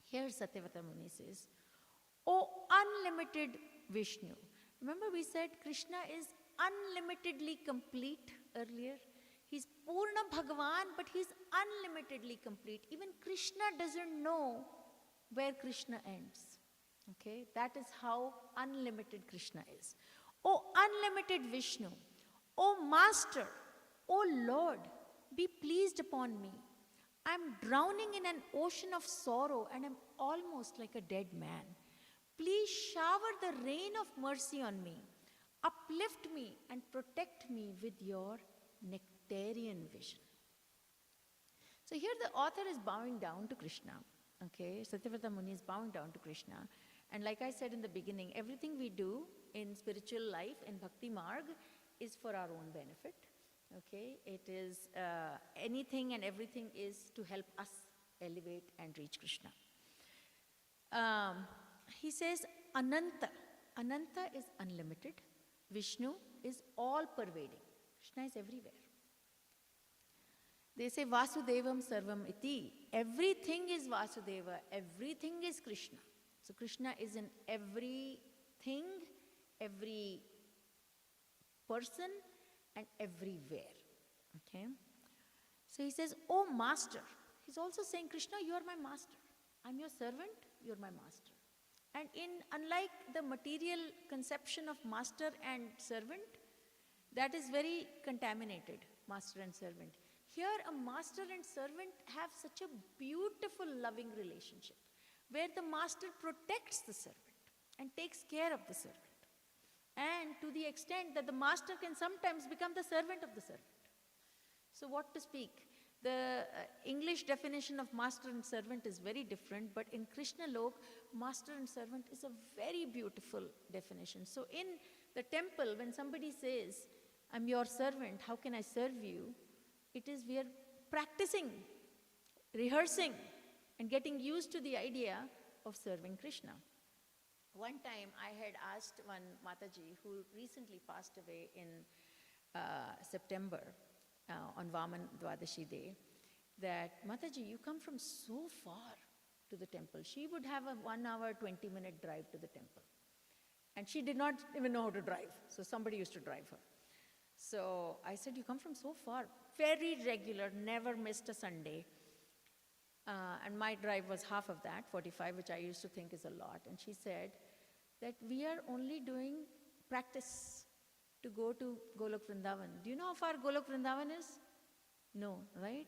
Here Satyavata Muni says, O unlimited Vishnu. Remember we said Krishna is unlimitedly complete earlier? He's Purna Bhagavan, but he's unlimitedly complete. Even Krishna doesn't know where Krishna ends. Okay, that is how unlimited Krishna is. O unlimited Vishnu, O Master, O Lord, be pleased upon me. I'm drowning in an ocean of sorrow and I'm almost like a dead man. Please shower the rain of mercy on me. Uplift me and protect me with your nectarian vision. So here the author is bowing down to Krishna. Okay, Satyavata Muni is bowing down to Krishna. And like I said in the beginning, everything we do in spiritual life, in Bhakti Marg, is for our own benefit. Okay, it is anything and everything is to help us elevate and reach Krishna. He says Ananta. Ananta is unlimited. Vishnu is all pervading. Krishna is everywhere. They say Vasudevam Sarvam Iti. Everything is Vasudeva. Everything is Krishna. So Krishna is in everything, every person, and everywhere. Okay? So he says, Oh Master. He's also saying, Krishna, you are my master. I'm your servant, you're my master. And unlike the material conception of master and servant, that is very contaminated, master and servant. Here, a master and servant have such a beautiful, loving relationship, where the master protects the servant and takes care of the servant. And to the extent that the master can sometimes become the servant of the servant. So what to speak? The English definition of master and servant is very different, but in Krishna Lok, master and servant is a very beautiful definition. So in the temple, when somebody says, I'm your servant, how can I serve you? It is we are practicing, rehearsing, and getting used to the idea of serving Krishna. One time I had asked one Mataji who recently passed away in September on Vaman Dwadashi Day, that Mataji, you come from so far to the temple. She would have a 1 hour, 20-minute drive to the temple. And she did not even know how to drive, so somebody used to drive her. So I said, you come from so far, very regular, never missed a Sunday. And my drive was half of that, 45, which I used to think is a lot. And she said that we are only doing practice to go to Golok Vrindavan. Do you know how far Golok Vrindavan is? No, right?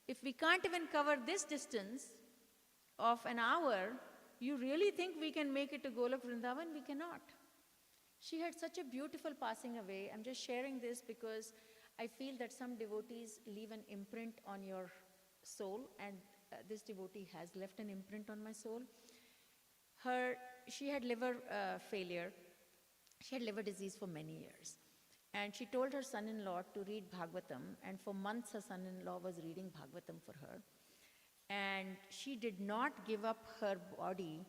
If we can't even cover this distance of an hour, you really think we can make it to Golok Vrindavan? We cannot. She had such a beautiful passing away. I'm just sharing this because I feel that some devotees leave an imprint on your soul, and this devotee has left an imprint on my soul. She had liver failure. She had liver disease for many years. And she told her son-in-law to read Bhagavatam, and for months her son-in-law was reading Bhagavatam for her. And she did not give up her body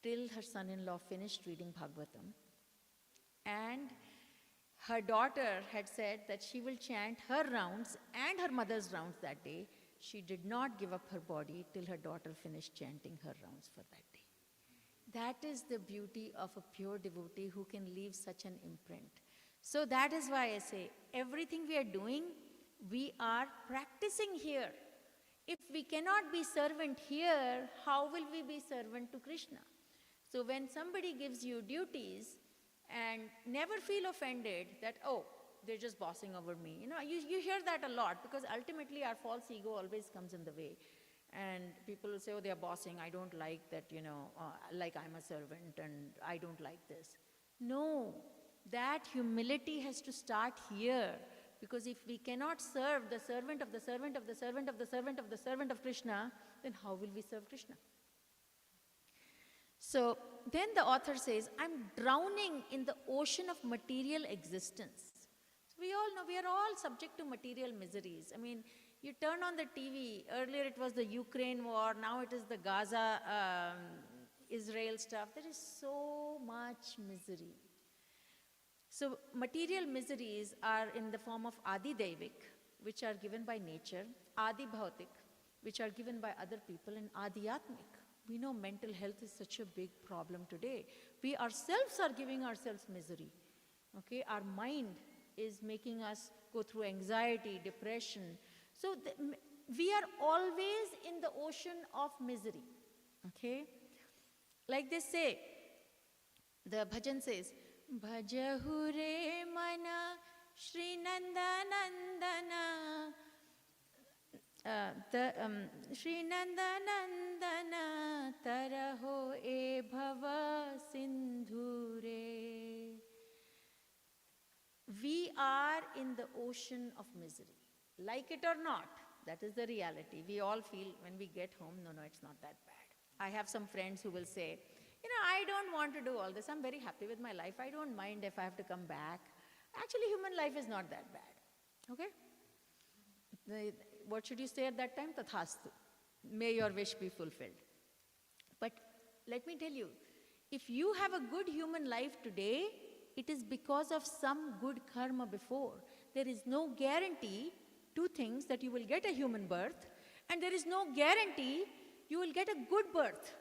till her son-in-law finished reading Bhagavatam. And her daughter had said that she will chant her rounds and her mother's rounds that day. She did not give up her body till her daughter finished chanting her rounds for that day. That is the beauty of a pure devotee who can leave such an imprint. So that is why I say, everything we are doing, we are practicing here. If we cannot be servant here, how will we be servant to Krishna? So when somebody gives you duties, and never feel offended that, oh, they're just bossing over me. You know, you hear that a lot because ultimately our false ego always comes in the way. And people will say, oh, they're bossing. I don't like that, you know, like I'm a servant and I don't like this. No, that humility has to start here. Because if we cannot serve the servant of the servant of the servant of the servant of the servant of Krishna, then how will we serve Krishna? So then the author says, I'm drowning in the ocean of material existence. So we all know we are all subject to material miseries. I mean, you turn on the TV, earlier it was the Ukraine war, now it is the Gaza, Israel stuff. There is so much misery. So material miseries are in the form of Adi Devik, which are given by nature, Adi Bhautik, which are given by other people, and Adi Atmik. We know mental health is such a big problem today. We ourselves are giving ourselves misery. Okay, our mind is making us go through anxiety, depression. So we are always in the ocean of misery. Okay, like they say, the bhajan says, Bhajahu re mana Shri Nanda Nandana Shri Nanda Nandana Taraho e bhava sindhure. We are in the ocean of misery. Like it or not, that is the reality. We all feel when we get home, no, it's not that bad. I have some friends who will say, you know, I don't want to do all this. I'm very happy with my life. I don't mind if I have to come back. Actually, human life is not that bad. Okay? What should you say at that time? Tathastu. May your wish be fulfilled. But let me tell you, if you have a good human life today, it is because of some good karma before. There is no guarantee, two things, that you will get a human birth, and there is no guarantee you will get a good birth.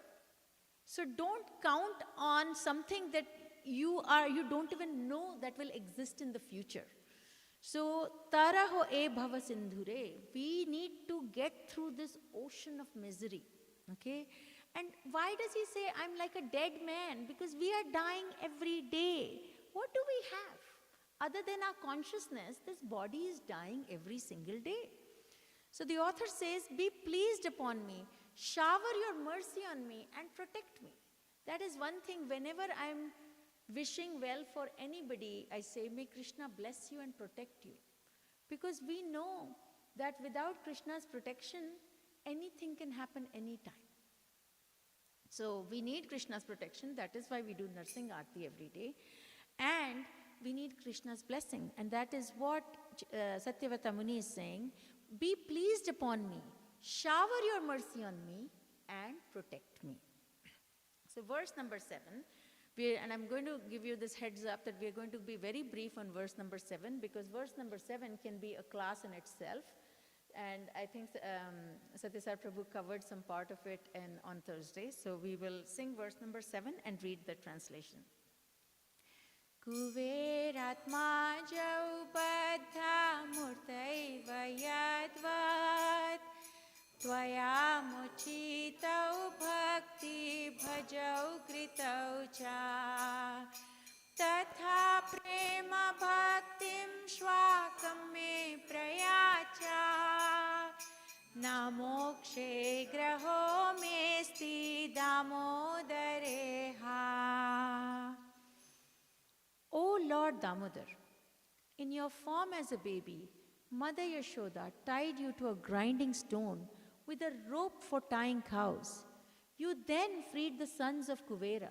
So don't count on something that you don't even know that will exist in the future. So, taraho e bhava sindhure. We need to get through this ocean of misery. Okay? And why does he say, I'm like a dead man? Because we are dying every day. What do we have? Other than our consciousness, this body is dying every single day. So the author says, be pleased upon me. Shower your mercy on me and protect me. That is one thing. Whenever I'm wishing well for anybody, I say, may Krishna bless you and protect you. Because we know that without Krishna's protection, anything can happen anytime. So we need Krishna's protection. That is why we do Narsingh Arati every day. And we need Krishna's blessing. And that is what Satyavata Muni is saying. Be pleased upon me. Shower your mercy on me and protect me. So verse number 7, and I'm going to give you this heads up that we are going to be very brief on verse number 7 because verse number 7 can be a class in itself. And I think Satyasar Prabhu covered some part of it on Thursday. So we will sing verse number 7 and read the translation. Kuveratma jau baddha murtaiva yadvat Tvaya muchitau bhakti bhajau kritau cha Tatha prema bhaktim shvakam me prayacha Namokshe graho mesti damodareha. O Lord Damodar, in your form as a baby, Mother Yashoda tied you to a grinding stone with a rope for tying cows. You then freed the sons of Kuvera,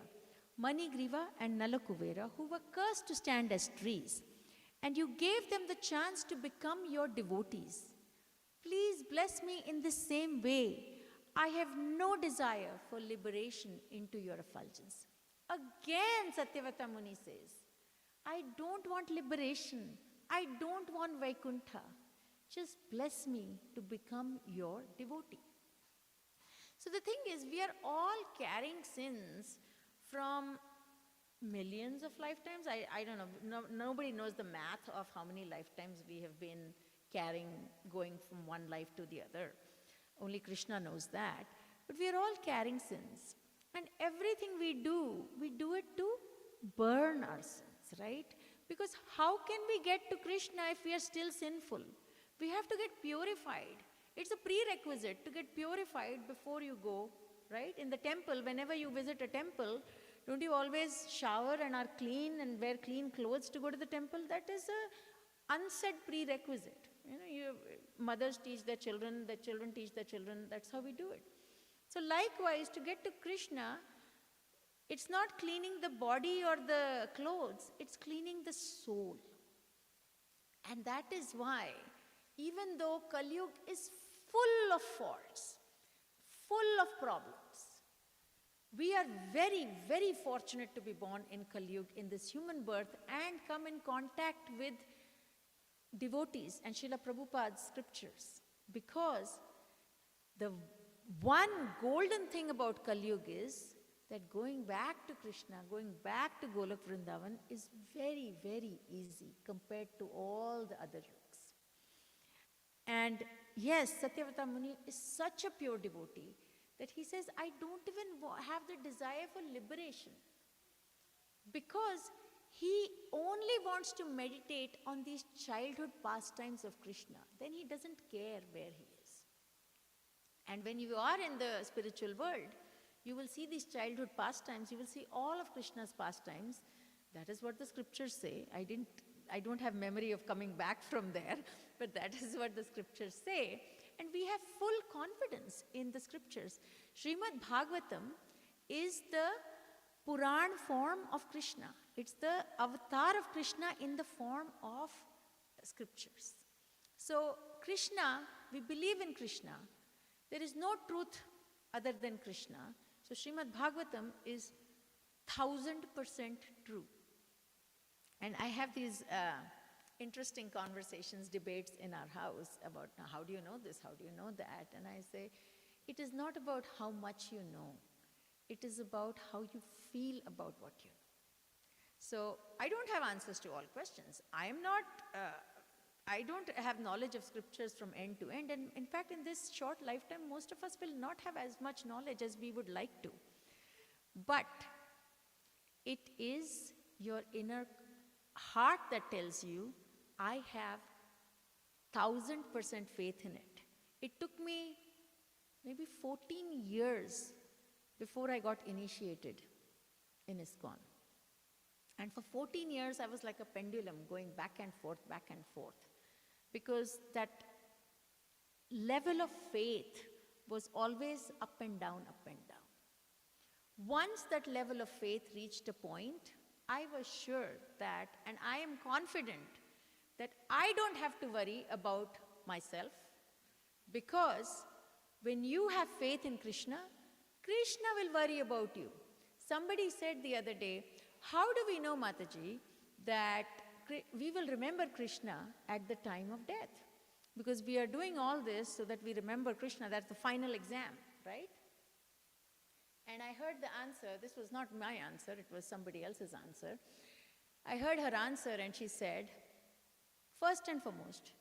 Manigriva and Nalakuvera, who were cursed to stand as trees, and you gave them the chance to become your devotees. Please bless me in the same way. I have no desire for liberation into your effulgence. Again, Satyavata Muni says, I don't want liberation. I don't want Vaikuntha. Just bless me to become your devotee. So the thing is, we are all carrying sins from millions of lifetimes. I don't know. Nobody knows the math of how many lifetimes we have been carrying, going from one life to the other. Only Krishna knows that. But we are all carrying sins. And everything we do it to burn our sins, right? Because how can we get to Krishna if we are still sinful? We have to get purified. It's a prerequisite to get purified before you go, right? In the temple, whenever you visit a temple, don't you always shower and are clean and wear clean clothes to go to the temple? That is a unsaid prerequisite. Mothers teach their children teach their children. That's how we do it. So likewise, to get to Krishna, it's not cleaning the body or the clothes, it's cleaning the soul. And that is why, even though Kali Yuga is full of faults, full of problems, we are very, very fortunate to be born in Kali Yuga, in this human birth, and come in contact with devotees and Srila Prabhupada's scriptures. Because the one golden thing about Kali Yuga is that going back to Krishna, going back to Golok Vrindavan is very, very easy compared to all the other yugas. And yes, Satyavata Muni is such a pure devotee that he says, I don't even have the desire for liberation, because he only wants to meditate on these childhood pastimes of Krishna. Then he doesn't care where he is. And when you are in the spiritual world, you will see these childhood pastimes, you will see all of Krishna's pastimes. That is what the scriptures say. I don't have memory of coming back from there, but that is what the scriptures say. And we have full confidence in the scriptures. Srimad Bhagavatam is the Puran form of Krishna. It's the avatar of Krishna in the form of scriptures. So Krishna, we believe in Krishna. There is no truth other than Krishna. So Srimad Bhagavatam is 1000% true. And I have these interesting conversations, debates in our house about, now, how do you know this, how do you know that? And I say, it is not about how much you know. It is about how you feel about what you know. So I don't have answers to all questions. I don't have knowledge of scriptures from end to end. And in fact, in this short lifetime, most of us will not have as much knowledge as we would like to. But it is your inner heart that tells you, I have 1000% faith in it. It took me maybe 14 years before I got initiated in ISKCON. And for 14 years, I was like a pendulum going back and forth, because that level of faith was always up and down, up and down. Once that level of faith reached a point, I was sure that, and I am confident, that I don't have to worry about myself, because when you have faith in Krishna, Krishna will worry about you. Somebody said the other day, how do we know, Mataji, that we will remember Krishna at the time of death? Because we are doing all this so that we remember Krishna. That's the final exam, right? And I heard the answer. This was not my answer. It was somebody else's answer. I heard her answer, and she said, first and foremost,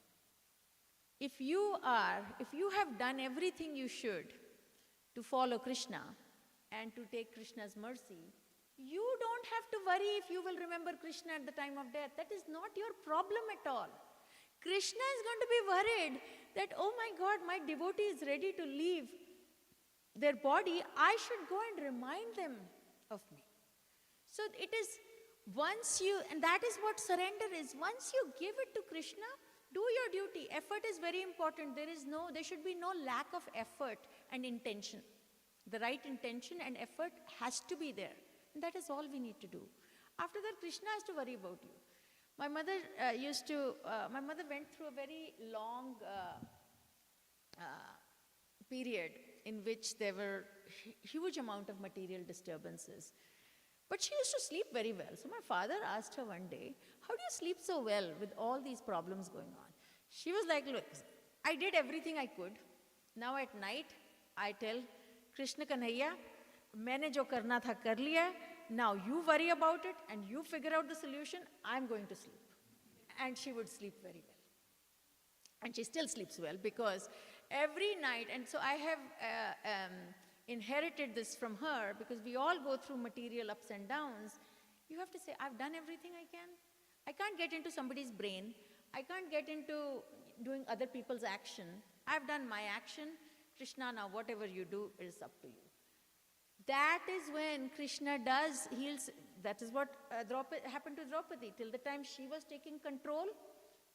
if you have done everything you should to follow Krishna and to take Krishna's mercy, you don't have to worry if you will remember Krishna at the time of death. That is not your problem at all. Krishna is going to be worried that, oh my God, my devotee is ready to leave their body. I should go and remind them of me. So it is once you, and that is what surrender is. Once you give it to Krishna, do your duty. Effort is very important. There should be no lack of effort and intention. The right intention and effort has to be there. And that is all we need to do. After that, Krishna has to worry about you. My mother went through a very long period in which there were huge amount of material disturbances. But she used to sleep very well. So my father asked her one day, how do you sleep so well with all these problems going on? She was like, look, I did everything I could. Now at night, I tell Krishna Kanhaiya, maine jo karna tha kar liya. Now you worry about it and you figure out the solution. I'm going to sleep. And she would sleep very well. And she still sleeps well, because every night, and so I have inherited this from her, because we all go through material ups and downs. You have to say, I've done everything I can. I can't get into somebody's brain. I can't get into doing other people's action. I've done my action. Krishna, now whatever you do is up to you. That is when Krishna heals. That is what happened to Draupadi. Till the time she was taking control,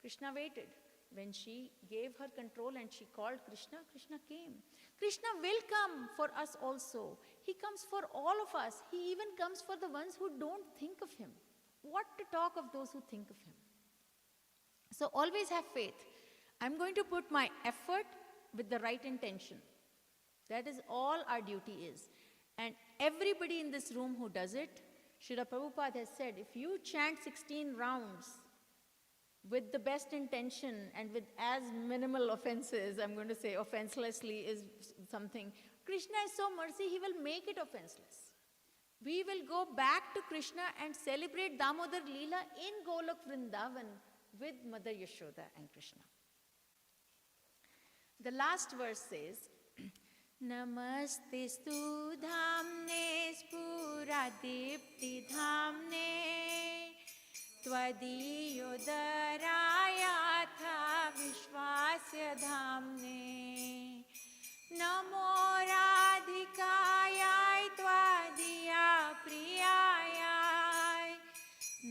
Krishna waited. When she gave her control and she called Krishna, Krishna came. Krishna will come for us also. He comes for all of us. He even comes for the ones who don't think of him. What to talk of those who think of him? So always have faith. I'm going to put my effort with the right intention. That is all our duty is. And everybody in this room who does it, Srila Prabhupada has said, if you chant 16 rounds with the best intention and with as minimal offenses, I'm going to say offenselessly is something, Krishna is so mercy, he will make it offenseless. We will go back to Krishna and celebrate Damodar Leela in Golok Vrindavan with Mother Yashoda and Krishna. The last verse says, Namaste stu dhamne spura dipti dhamne Tvadiyo daraya tha vishwasya dhamne Namo radhikayai tvadiya priyayai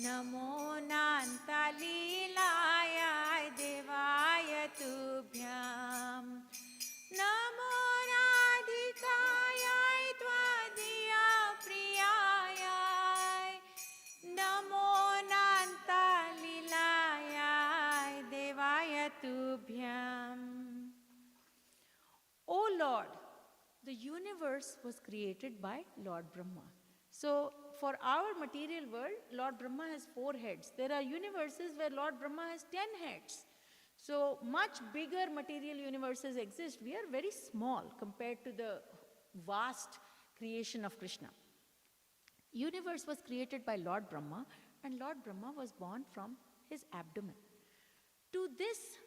Namo nanta leelayai devaya tubhyam Namo radhikayai tvadiya priyayai Namo nanta leelayai devaya tubhyam. O Lord, the universe was created by Lord Brahma. So, for our material world, Lord Brahma has 4 heads. There are universes where Lord Brahma has 10 heads. So, much bigger material universes exist. We are very small compared to the vast creation of Krishna. Universe was created by Lord Brahma, and Lord Brahma was born from his abdomen. To this,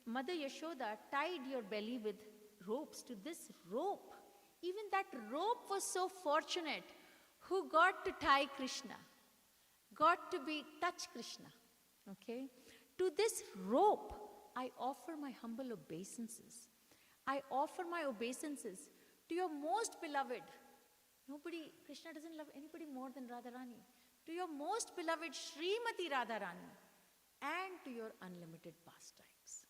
Mother Yashoda tied your belly with ropes. To this rope, even that rope was so fortunate. Who got to tie Krishna, got to touch Krishna, okay? To this rope, I offer my humble obeisances. I offer my obeisances to your most beloved. Krishna doesn't love anybody more than Radharani. To your most beloved Srimati Radharani and to your unlimited pastimes.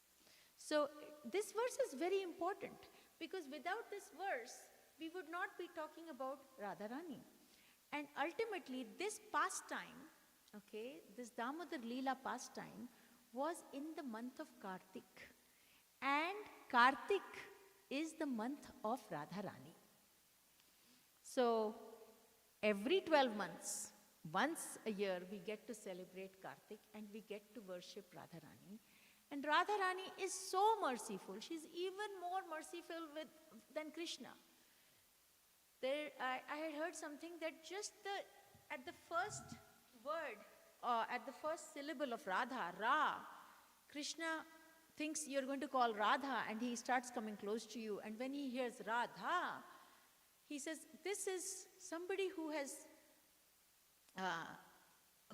So this verse is very important because without this verse, we would not be talking about Radharani. And ultimately, this pastime, okay, this Damodar Leela pastime was in the month of Kartik. And Kartik is the month of Radharani. So, every 12 months, once a year, we get to celebrate Kartik and we get to worship Radharani. And Radharani is so merciful. She's even more merciful than Krishna. I had heard something that just at the first word, at the first syllable of Radha, Ra, Krishna thinks you're going to call Radha and he starts coming close to you. And when he hears Radha, he says, this is somebody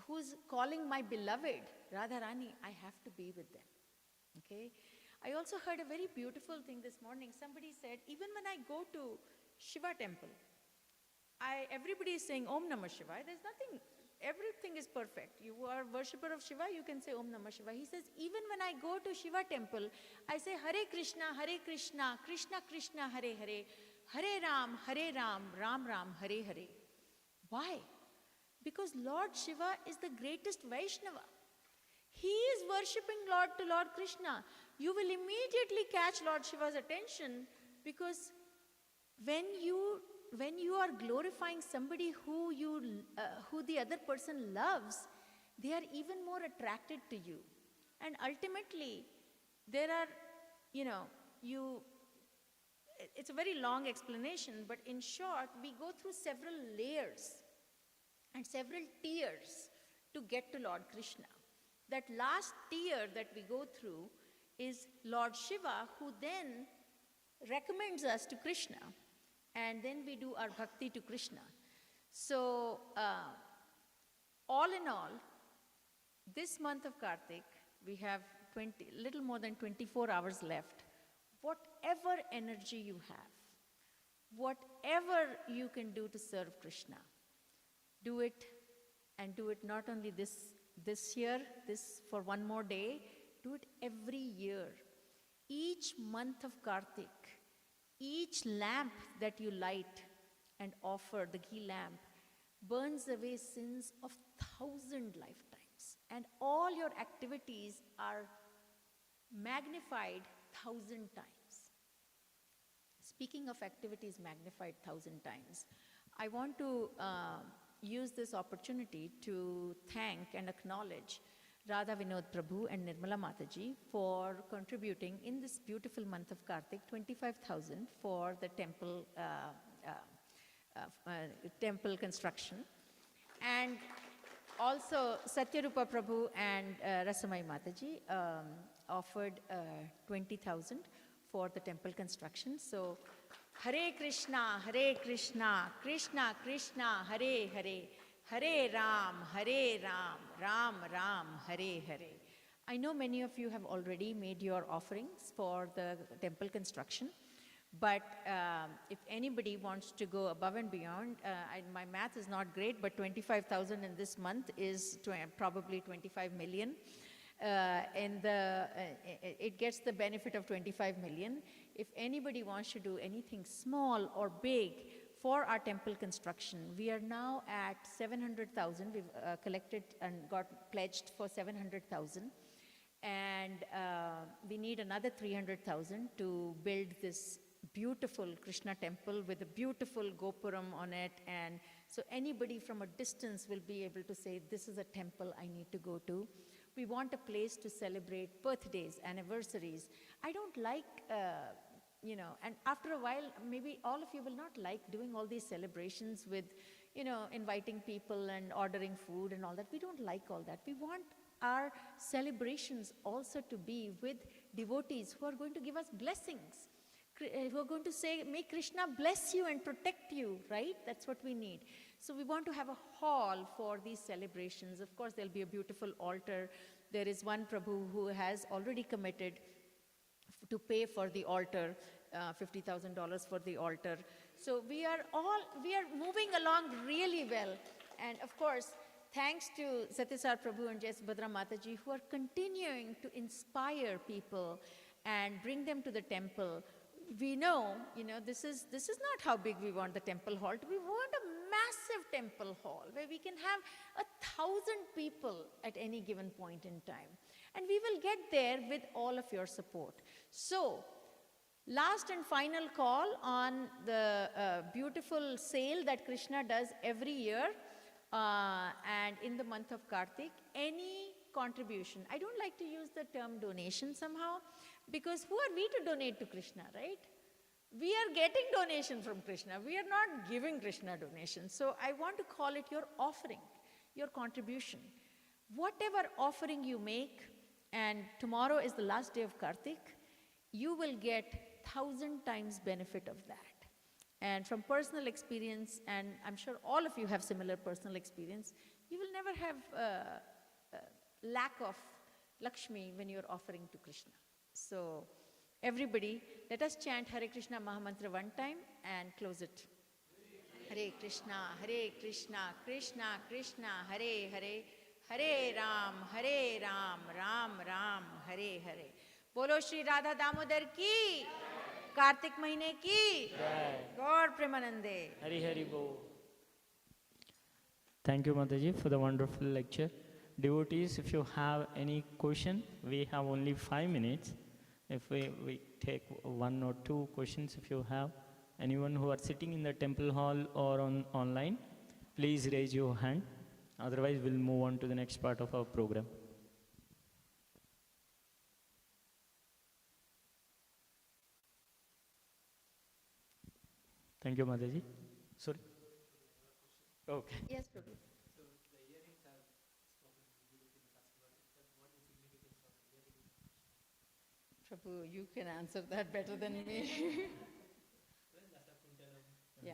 who's calling my beloved, Radharani, I have to be with them. Okay? I also heard a very beautiful thing this morning. Somebody said, even when I go to Shiva temple, everybody is saying Om Namah Shivaya. There's nothing, everything is perfect. You are a worshipper of Shiva, you can say Om Namah Shivaya. He says, even when I go to Shiva temple, I say Hare Krishna, Krishna Krishna, Hare Hare, Hare Ram, Ram Ram, Hare Hare. Why? Because Lord Shiva is the greatest Vaishnava. He is worshipping to Lord Krishna. You will immediately catch Lord Shiva's attention because when you are glorifying somebody who the other person loves, they are even more attracted to you. And ultimately, there are, it's a very long explanation, but in short, we go through several layers and several tiers to get to Lord Krishna. That last tier that we go through is Lord Shiva, who then recommends us to Krishna. And then we do our bhakti to Krishna. So, all in all, This month of Kartik, we have little more than 24 hours left. Whatever energy you have, whatever you can do to serve Krishna, do it, and do it not only this year, this for one more day, do it every year. Each month of Kartik, each lamp that you light and offer, the ghee lamp, burns away sins of 1,000 lifetimes. And all your activities are magnified 1,000 times. Speaking of activities magnified 1,000 times, I want to use this opportunity to thank and acknowledge Radha Vinod Prabhu and Nirmala Mataji for contributing in this beautiful month of Kartik 25,000 for the temple temple construction, and also Satyarupa Prabhu and Rasamai Mataji offered 20,000 for the temple construction. So Hare Krishna, Krishna Krishna, Hare Hare, Hare Ram, Ram Ram, Hare Hare. I know many of you have already made your offerings for the temple construction, but if anybody wants to go above and beyond, my math is not great, but 25,000 in this month is probably 25 million. It gets the benefit of 25 million. If anybody wants to do anything small or big for our temple construction, we are now at 700,000. We've collected and got pledged for 700,000. And we need another 300,000 to build this beautiful Krishna temple with a beautiful Gopuram on it. And so anybody from a distance will be able to say, this is a temple I need to go to. We want a place to celebrate birthdays, anniversaries. I don't like, and after a while, maybe all of you will not like doing all these celebrations with, inviting people and ordering food and all that. We don't like all that. We want our celebrations also to be with devotees who are going to give us blessings, who are going to say, may Krishna bless you and protect you, right? That's what we need. So we want to have a hall for these celebrations. Of course, there'll be a beautiful altar. There is one Prabhu who has already committed to pay for the altar, $50,000 for the altar. So we are moving along really well. And of course, thanks to Satyasar Prabhu and Jai Subhadra Mataji, who are continuing to inspire people and bring them to the temple. We know, this is not how big we want the temple hall to be. We want a massive temple hall where we can have 1,000 people at any given point in time. And we will get there with all of your support. So, last and final call on the beautiful sale that Krishna does every year. And in the month of Kartik, any contribution. I don't like to use the term donation somehow, because who are we to donate to Krishna, right? We are getting donation from Krishna. We are not giving Krishna donation. So I want to call it your offering, your contribution. Whatever offering you make, and tomorrow is the last day of Kartik, you will get 1,000 times benefit of that. And from personal experience, and I'm sure all of you have similar personal experience, you will never have lack of Lakshmi when you're offering to Krishna. So everybody, let us chant Hare Krishna Mahamantra one time and close it. Hare Krishna, Krishna Krishna, Hare Hare, Hare Ram, Ram Ram, Hare Hare. Bolo Shri Radha Damodar ki, Kartik Mahine ki, Gaur Premanande. Hari Hari Bo. Thank you, Mataji, for the wonderful lecture. Devotees, if you have any question, we have only 5 minutes. If we take 1 or 2 questions, if you have anyone who are sitting in the temple hall or online, please raise your hand. Otherwise, we'll move on to the next part of our program. Thank you, Mataji. Sorry. Okay. Yes, Prabhu. Prabhu, you can answer that better than me. Yeah.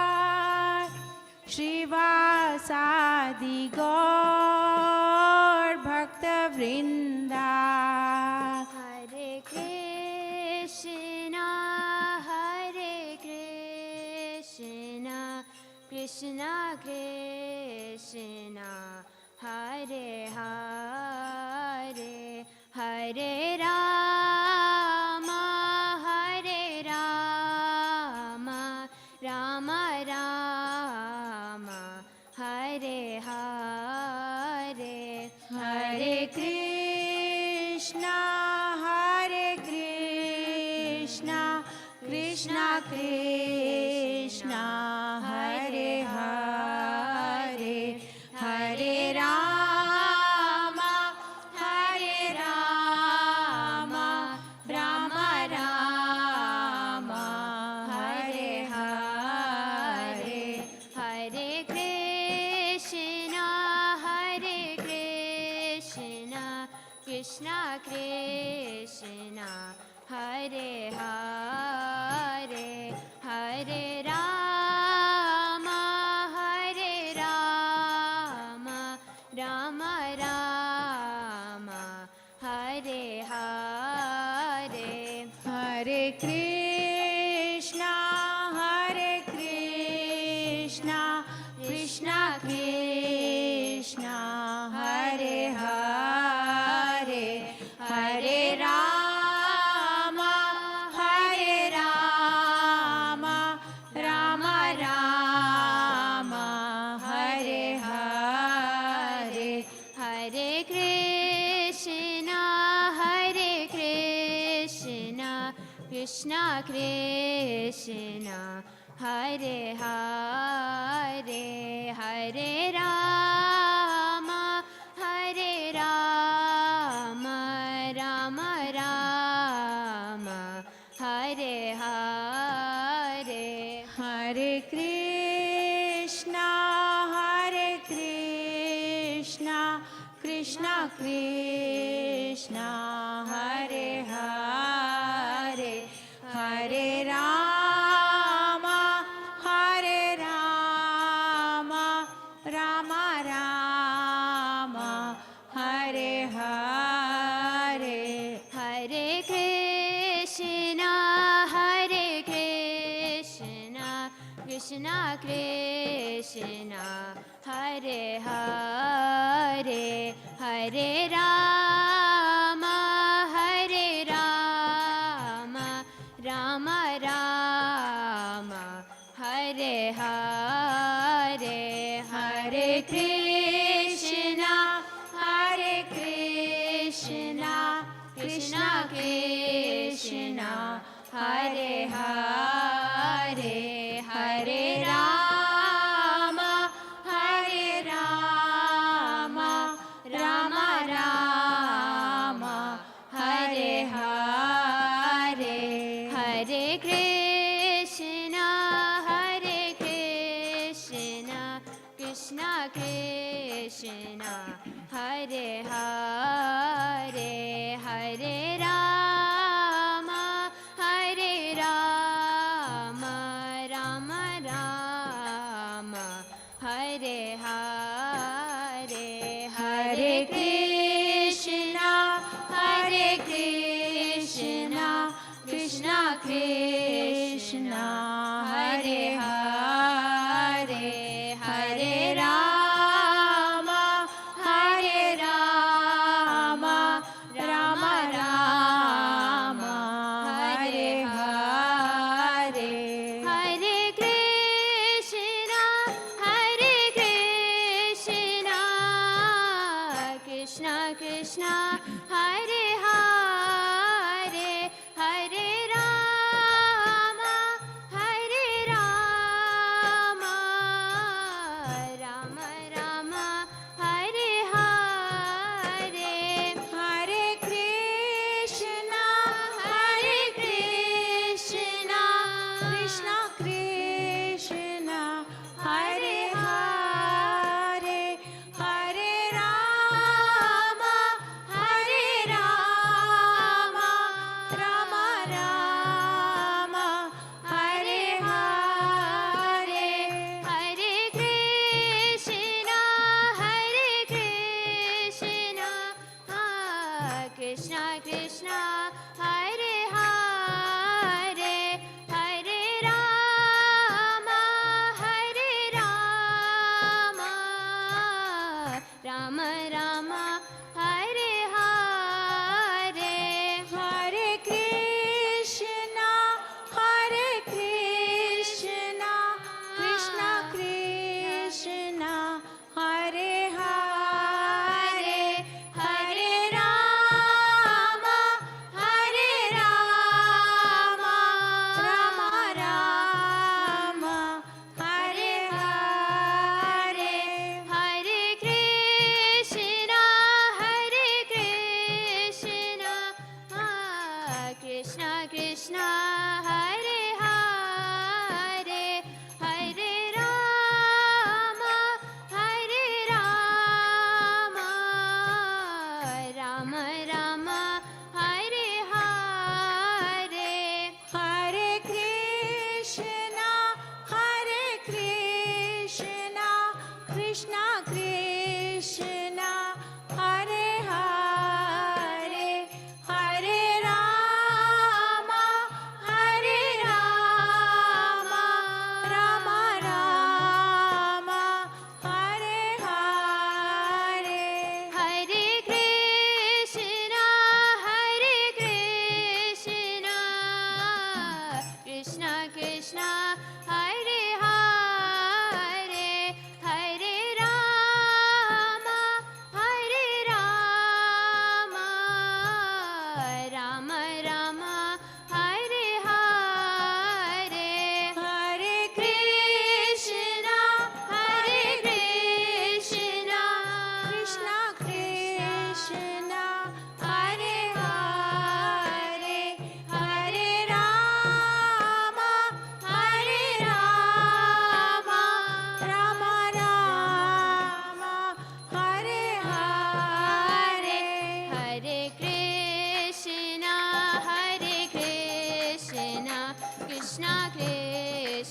सादि गौर भक्त वृंदा। Hare Krishna, Krishna Krishna, Hare Hare, Hare Rama, Rama Rama, Hare Hare, Hare Krishna, Krishna Krishna, Hare Hare, Hare Rama, Rama Rama, Hare Hare. Hare Krishna, Krishna Krishna, Hare Hare, Hare Rama, Rama Rama, Hare Hare. Hare Krishna, Krishna Krishna, Hare Hare, Hare Rama, Rama Rama, Hare Hare. Hare Krishna, Krishna Krishna, Hare Hare, Hare Rama, Rama Rama, Hare Hare. Hare Krishna, Krishna Krishna, Hare Hare, Hare Rama, Rama Rama, Hare Hare. Hare Krishna, Krishna Krishna, Hare Hare, Hare Rama, Rama Rama, Hare Hare. Hare Krishna, Krishna Krishna, Hare Hare, Hare Rama, Rama Rama, Hare Hare. Hare Krishna, Krishna Krishna, Hare Hare, Hare Rama, Rama Rama, Hare Hare. Hare Krishna, Krishna Krishna, Hare Hare, Hare Rama, Rama Rama, Hare Hare. Hare Krishna, Krishna Krishna, Hare Hare, Hare Rama,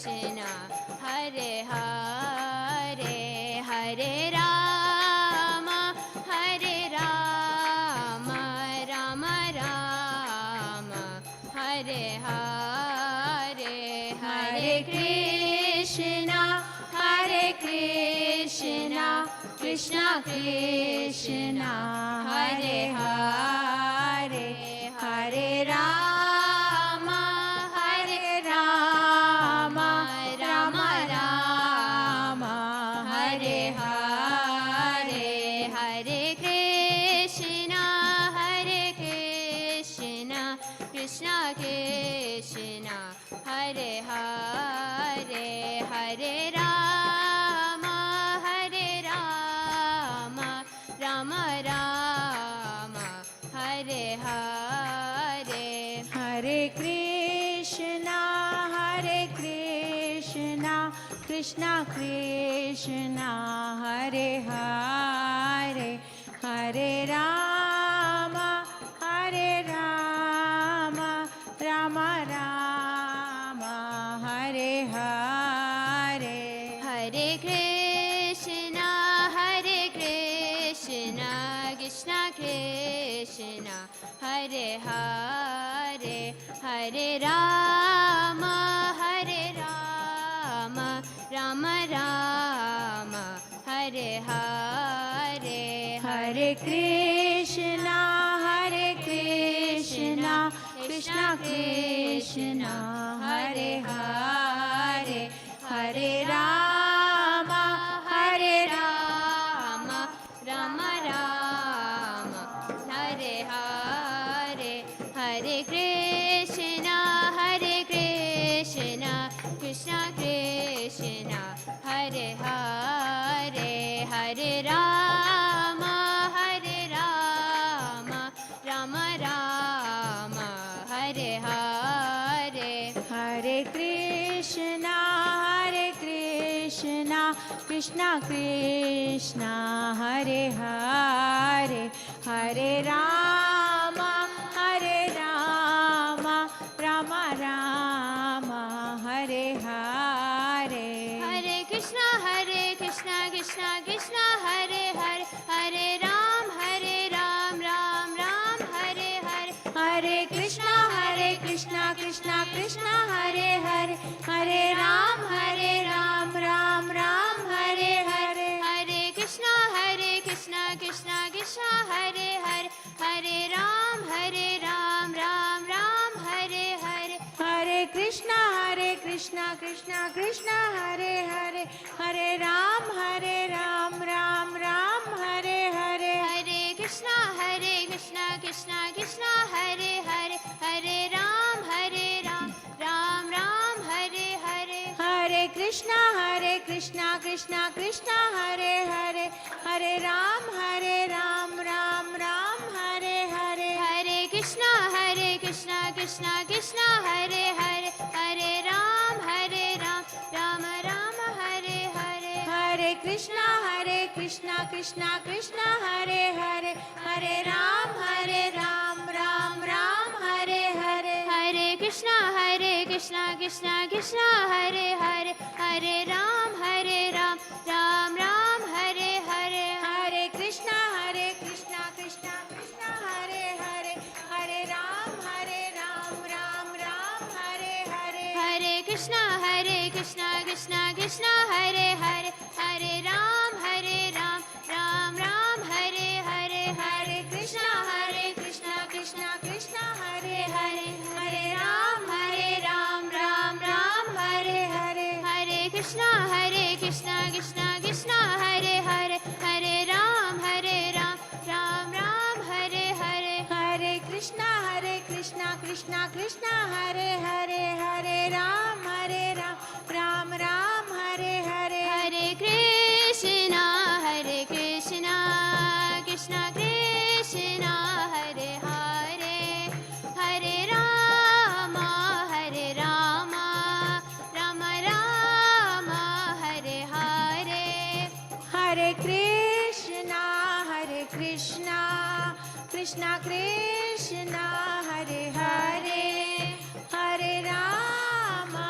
Krishna, Hare Hare, Hare Rama, Hare Rama, Rama Rama, Hare Hare, Hare Krishna, Krishna Krishna, Hare Hare, Hare Rama, Rama Rama, Hare Hare, Hare Krishna, Krishna Krishna, Hare Hare, Hare Rama, Rama Rama, Hare Hare. Hare Krishna, Krishna Krishna, Hare Hare, Hare Rama, Rama Rama, Hare Hare. Hare Krishna, Krishna Krishna, Hare Hare, Hare Rama, Rama Rama, Hare Hare. Hare Krishna, Krishna Krishna, Hare Hare, Hare Rama, Rama Rama, Hare Hare. Hare Krishna, Krishna Krishna, Hare Hare, Hare Rama, Rama Rama, Hare Hare. Hare Krishna, Krishna Krishna, Hare Hare, Hare Rama, Rama Rama, Hare Hare. Hare Krishna, Krishna Krishna, Hare Hare, Hare Ram, Ram Ram, Hare Hare. Hare Krishna, Krishna Krishna, Hare Hare, Hare Ram, Ram Ram, Hare Hare. Hare Krishna, Krishna Krishna, Hare Hare, Hare Ram, Ram Ram, Hare Hare. Hare Krishna, Krishna Krishna, Hare Hare, Hare Ram, Ram Ram, Hare Hare. Hare Krishna, Krishna Hare Hare, Hare Ram, Ram Ram, Hare Hare. Hare Krishna, Krishna Krishna, Hare Hare, Hare Ram, Ram Ram, Hare Hare. Hare Krishna, Krishna Krishna, Hare Hare, Hare Ram, Ram Ram, Hare Hare. Hare Krishna, Krishna Krishna, Hare Hare, Hare Ram, Ram Ram, Hare Hare. Hare Krishna, Krishna Krishna, Hare Hare, Hare Ram, Ram Ram, Hare Hare. Hare Krishna, Krishna Krishna, Hare Hare, Hare Ram, Ram Ram, Hare Hare. Hare Krishna, Krishna Hare Hare, Hare Ram, Ram Ram, Hare Hare. Hare Krishna, Krishna Krishna, Hare Hare, Hare Ram, Ram Ram, Hare Hare. Hare Krishna, Krishna Krishna, Hare Hare, Hare Ram, Ram Ram, Hare Hare. Hare Krishna, Krishna Krishna, Hare Hare, Hare Ram, Ram Ram, Hare Hare. Hare Krishna, Krishna Krishna, Hare Hare, Hare Rama, Rama Rama, Hare Hare. Hare Krishna, Krishna Krishna, Hare Hare, Hare Rama,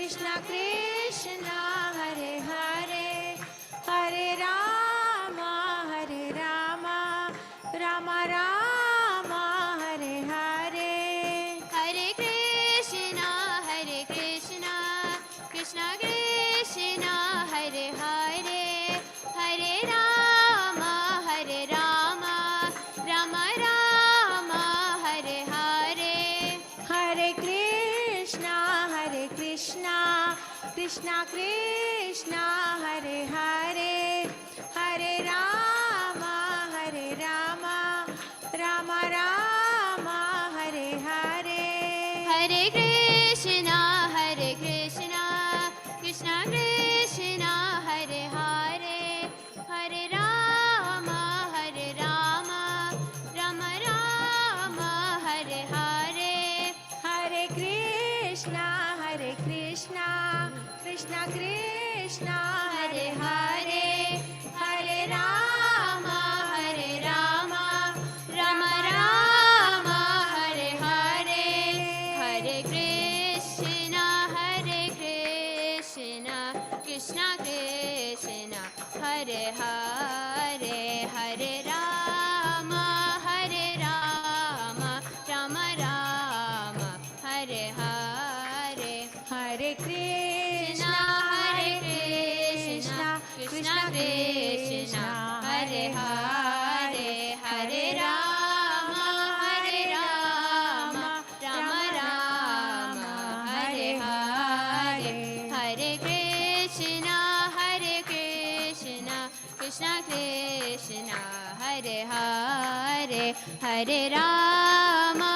Krishna Krishna, Hare Hare, Hare Rama, Hare Rama, Rama Rama, Hare Hare. Hare Krishna, Krishna Krishna, Hare Hare, Hare Rama, Rama Rama, Hare Hare. Hare Krishna, Krishna Krishna, Hare Hare, Hare Rama, Rama Rama, Hare Hare. Hare Krishna, Krishna Krishna, Hare Hare, Hare Rama, Rama Rama, Hare Hare. Hare Krishna, Krishna Krishna, Hare Hare, Hare Rama, Rama Rama, Hare Hare. Hare Krishna, Krishna Krishna, Hare Hare, Hare Rama, Rama Rama, Hare Hare. Hare Krishna, Krishna Krishna, Hare Hare, Hare Rama, Rama Rama, Hare Hare. Hare Krishna, Krishna Krishna, Hare Hare, Hare Rama,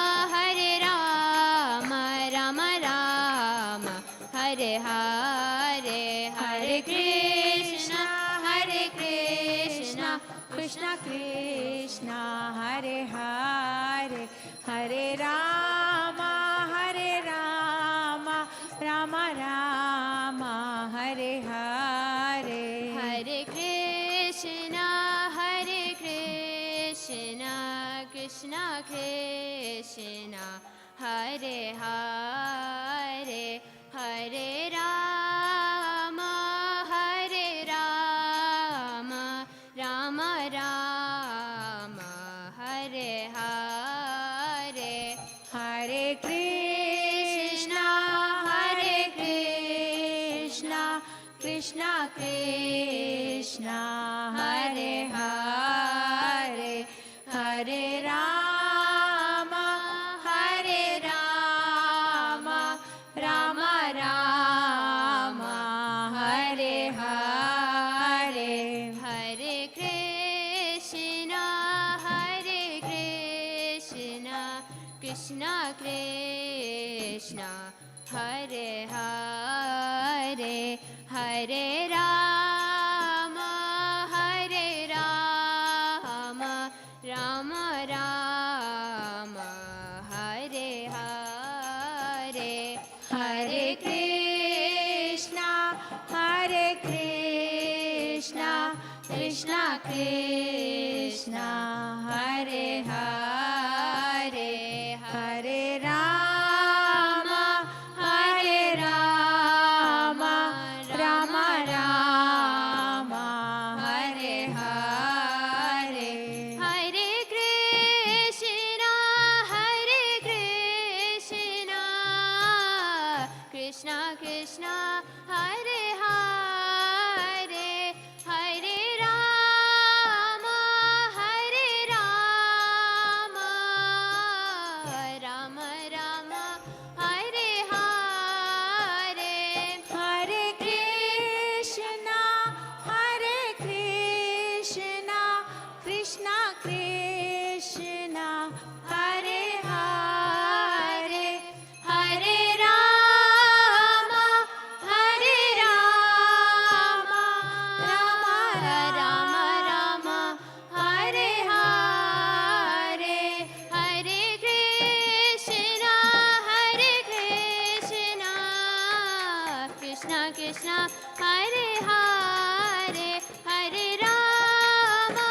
Rama Rama, Hare Hare. Hare Krishna, Krishna Krishna, Hare Hare, Hare Rama, Rama Rama, Hare Hare. Hare Krishna, Krishna Krishna, Hare Hare, Hare Rama, Rama Rama, Hare Hare. Hare Krishna, Krishna Krishna, Hare Hare, Hare Rama, Rama Rama, Hare Hare. Hare Krishna, Krishna Krishna, Hare Hare, Hare Rama, Rama Rama, Hare Hare. Hare Krishna, Krishna Krishna, Hare Hare, Hare Rama, Rama Rama, Hare Hare. Hare Krishna, Krishna Krishna, Hare Hare, Hare Rama, Rama Rama, Hare Hare. Hare Krishna, Krishna Krishna, Hare Hare, Hare Rama, Rama Rama, Hare Hare. Hare Krishna, Krishna Krishna, Hare Hare, Hare Rama,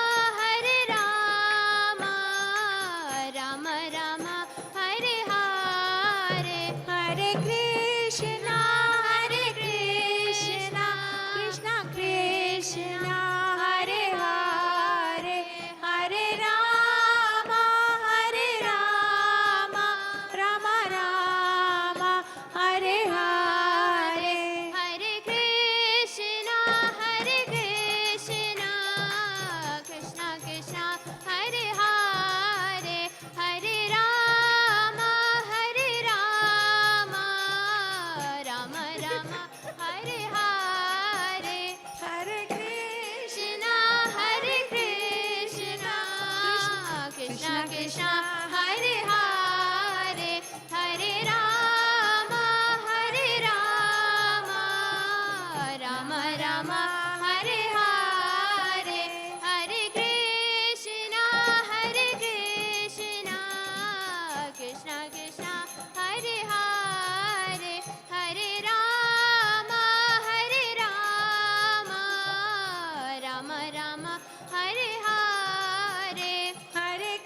Rama Rama, Hare Hare. Hare Krishna, Hare Hare, Hare Krishna, Hare Krishna, Krishna Krishna, Hare Hare, Hare Rama, Hare Rama, Rama Rama, Hare Hare, Hare Krishna, Hare Krishna, Krishna Krishna, Hare Hare, Hare Rama, Hare Rama, Rama Rama, Hare Hare. Hare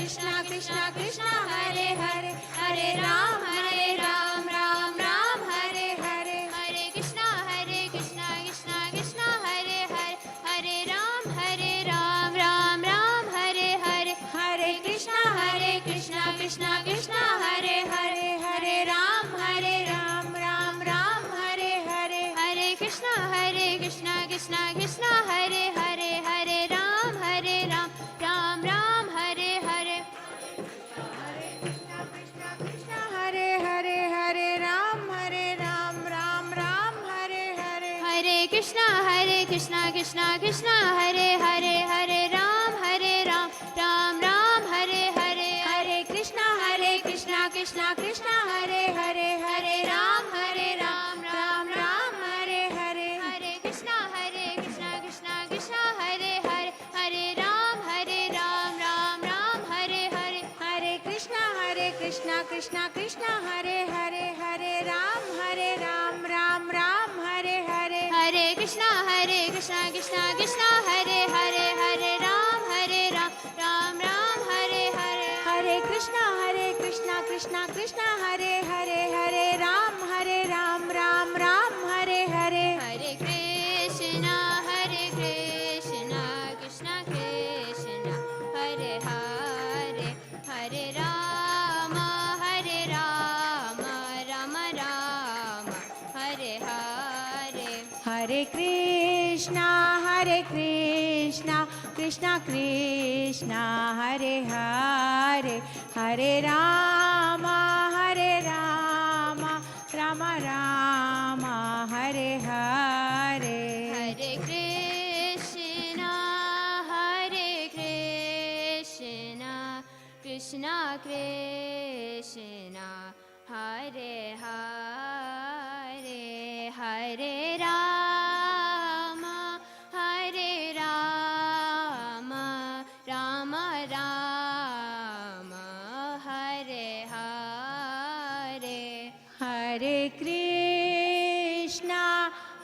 Krishna, Krishna Krishna, Hare Hare, Hare Rama, Hare Rama, Rama Rama, Hare Hare, Hare Krishna, Krishna Krishna, Hare Hare, Hare Ram, Ram Ram, Hare Hare, Hare Krishna, Krishna Krishna, Hare Hare, Hare Ram, Ram Ram, Hare Hare. Hare Krishna, Krishna Krishna, Hare Hare, Hare Ram, Ram Ram, Hare Hare. Hare Krishna, Krishna Krishna, Hare Hare, Hare Ram, Ram Hare Hare. Hare Krishna, Krishna Krishna, Hare Hare, Hare Ram, Ram Ram, Hare Hare. Krishna, Hare Hare, Hare Ram, Ram Hare Hare. Hare Krishna, Krishna Krishna, Hare Hare, Hare Ram, Ram Hare Hare. Hare Krishna, Krishna Krishna, Hare Hare, Hare Ram, Ram Hare Hare. Hare Krishna, Krishna Krishna, Hare Hare, Hare Ram, Ram Hare Hare. Hare Krishna, Krishna Hare Hare, Hare Ram, Ram Hare Hare. Hare Krishna, Krishna Krishna, Hare Hare, Hare Ram, Ram Hare Hare. Hare Krishna, Krishna Hare Hare, Hare Ram, Ram Hare Hare. Hare Krishna, Krishna Krishna, Hare Hare, Hare Rama, Rama Rama, Hare Hare. Hare Krishna, Krishna Krishna, Hare Hare, Hare Rama, Rama Rama, Hare Hare. Hare Krishna, Krishna Krishna, Hare Hare, Hare Rama, Rama Rama, Hare Hare.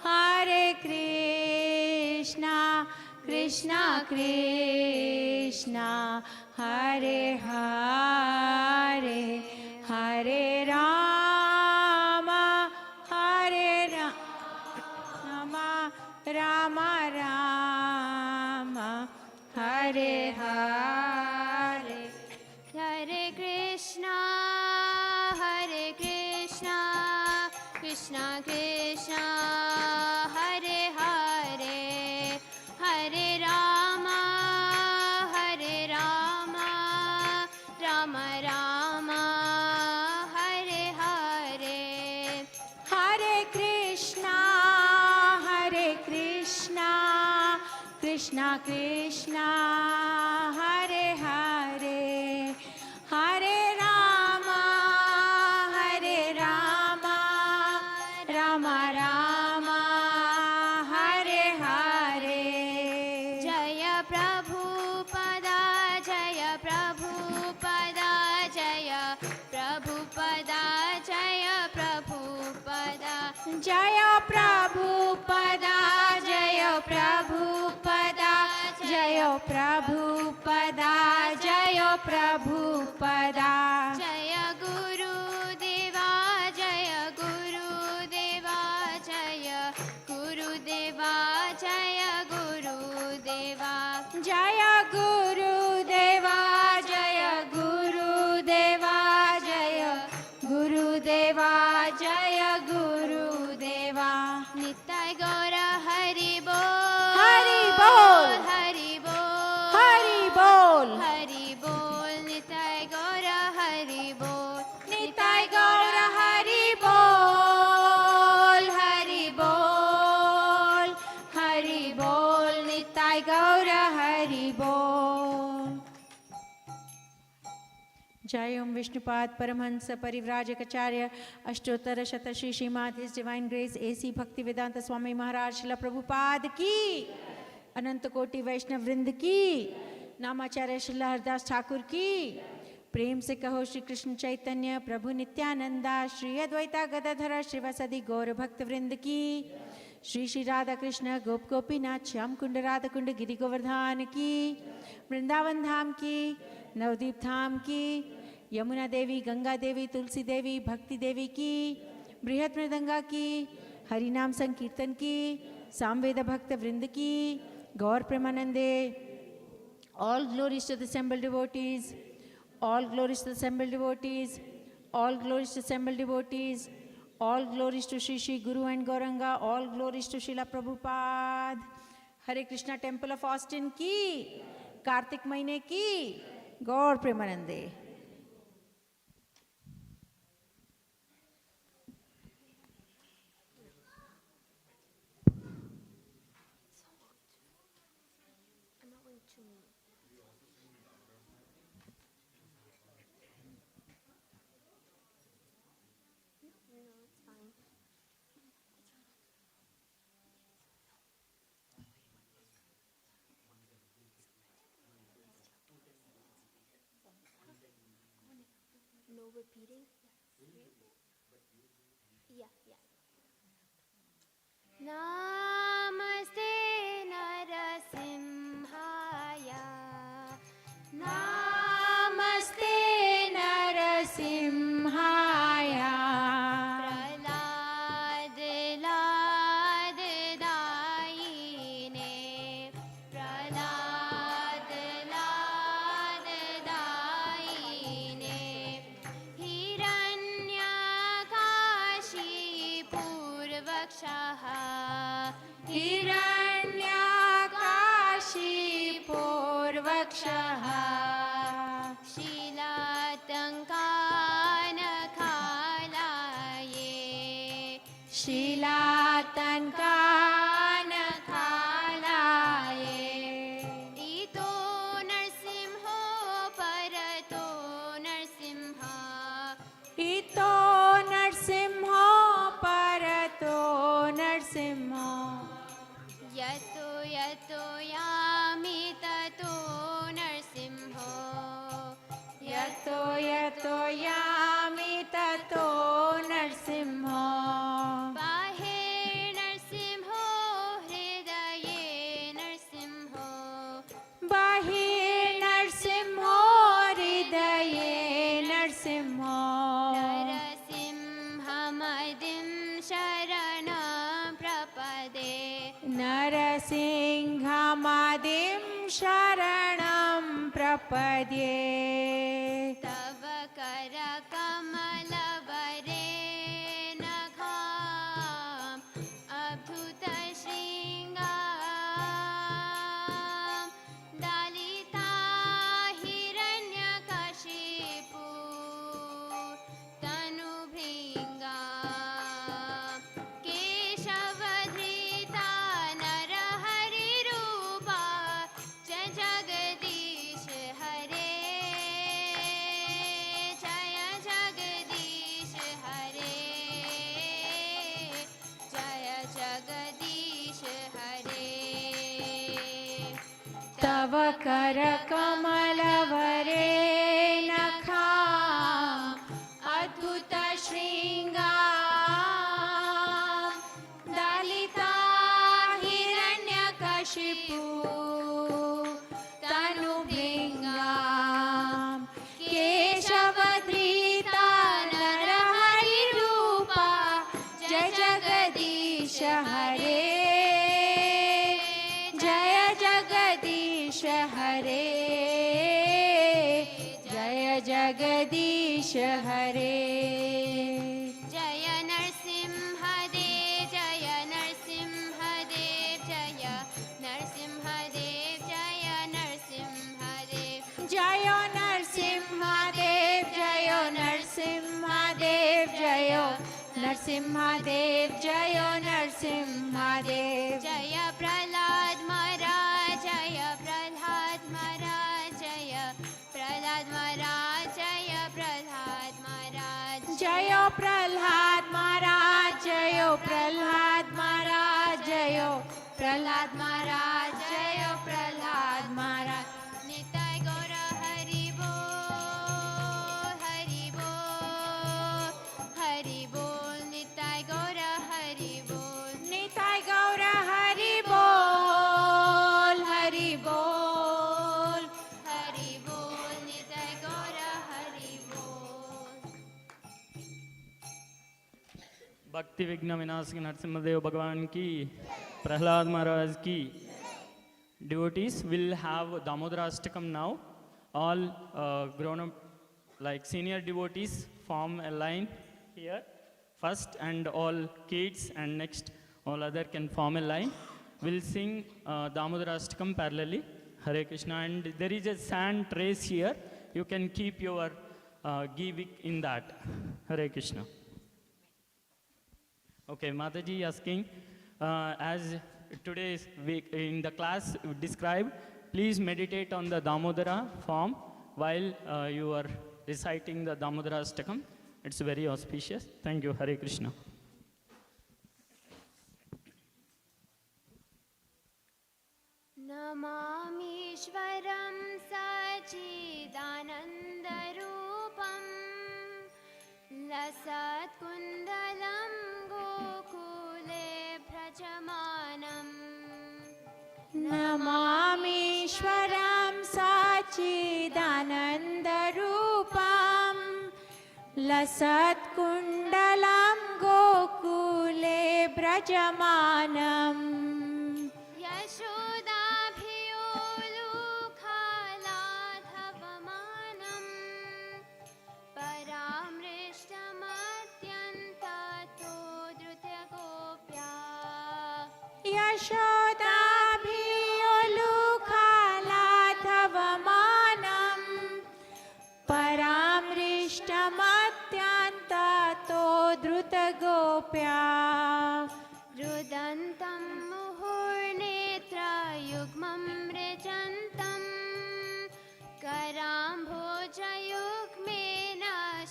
Hare Krishna, Krishna Krishna, Hare Hare, Hare Rama, Rama Rama, Hare Hare. Hare Krishna, Krishna Krishna, Hare Hare, Hare Rama, Rama Rama, Hare Hare. Hare Krishna, Krishna Krishna, Hare Hare, Hare Rama, Rama Rama, Hare Hare. Jaya Prabhupada, Jaya Prabhupada, Jaya Prabhupada, Jaya Prabhupada. Jaya Prabhupada, Jaya Prabhupada, Jaya Prabhupada, Jaya Prabhupada. Jaya Guru Deva, Jaya Guru Deva, Jaya Guru Deva, Jaya Guru Nitai गौर हरि बोल। जय ओम Vishnupad Paramhans Parivrajakacharya Ashtottara Shata Shri Srimad his divine grace AC Bhakti Vedanta Swami Maharaj शिला प्रभुपाद की, अनंत कोटि वैष्णव वृंद की, नामाचार्य शिला हरदास ठाकुर की। प्रेम से कहो श्री कृष्ण चैतन्य प्रभु नित्यानंदा, श्री अद्वैता गदाधर श्रीवासदि गौर भक्त वृंद की, श्री श्री राधा कृष्ण गोप गोपीनाथ श्याम कुंड राधा कुंड गिरि गोवर्धन की, वृंदावन धाम की, नवदीप धाम की, यमुना देवी गंगा देवी तुलसी देवी भक्ति देवी की, बृहत मृदंगा की, हरिनाम संकीर्तन की, सामवेद भक्त वृंद की, गौर प्रेमानंदे। All glories to the assembled devotees, all glories to the assembled devotees, all glories to assembled devotees, all glories to Shri Shri Guru and Gauranga, all glories to Srila Prabhupada. Hare Krishna Temple of Austin की, कार्तिक महीने की, गौर प्रेमानंदे। I'm not going to. No, it's fine. No repeating? Yeah, yeah. Namaste Narasimhaya. Namaste Narasimhaya. Prahlad लाद दायिने, प्रहलाद लाद दायिने, हिरण्यकाशीपूर्वक्षः, हिरण्यकाशीपूर्वक्षः, शीलातङ्कानखालाये, शीलातङ्कानखालाये। इतो नरसिंहो परतो नरसिंह, इतो नरसिंहो परतो नरसिंहो, यतो यतो यामि ततो नरसिंहो, यतो यतो यामि ततो नरसिंहो। बाहिर्नरसिंहो हृदये नरसिंहो, बहिर्नरसिंहो हृदये नरसिंहो, नरसिंहमदिं शरणं प्रपदे, नरसिंहमादिं शरणं प्रपद्ये। तव करकमलवरे नखाम् अद्भुतशृङ्गाम्, दालिता हिरण्यकशिपु तनुभृङ्गाम्, केशवधृता नरहरिरूपा, जय जगदीश हरे, जय जगदीश हरे, जय जगदीश हरे। तव कर कमलवरे नखाम् अद्भुत शृङ्गाम्, दलिता हिरण्यकशिपु तनुभृङ्गाम्, केशवधृता नरहरिरूपा, जय जगदीश हरे, जय जगदीश हरे, जय जगदीश हरे। जय नरसिंहदेव, जय नरसिंहदेव, जय नरसिंहदेव, जय नरसिंहदेव, जय नरसिंहदेव, जय नरसिंहदेव, जय नरसिंहदेव, जय नरसिंहदेव, जय प्रहलाद महाराज प्रह्लाद महाराज जयो प्रह्लाद महाराज जयो प्रह्लाद महाराज जयो प्रह्लाद महाराज निताय गौर हरि बोल हरि बोल निताय गौर हरि बोल निताय गौर हरि बोल हरि बोल हरि बोल निताय गौर हरि बोल भक्ति विघ्न विनाशक नरसिंहदेव भगवान की, प्रहलाद महाराज की. Devotees will have Damodara-ashtakam now. All grown up, like senior devotees, form a line here first, and all kids and next all other can form a line. We'll sing Damodara-ashtakam parallelly. Hare Krishna. And there is a sand trace here. You can keep your ghee in that. Hare Krishna. Okay, Mataji asking, as today's week in the class described, please meditate on the Damodara form while you are reciting the Damodara Ashtakam. It's very auspicious. Thank you. Hare Krishna. नमामीश्वरं सच्चिदानन्दरूपं लसत्कुण्डलं गोकुले भ्रजमानम् नमामीश्वरं सच्चिदानन्दरूपं लसत्कुण्डलं गोकुले व्रजमानम् यशोदाभियोलुखालाधवमानं परामृष्टमत्यन्ततो धृतगोप्या यशोदाभियोलुखालाधवमानं परामृष्टमत्यन्ततो धृतगोप्या रुदन्तं मुहुर्नेत्रयुग्मं मृजन्तं कराम्भोजयुग्मेन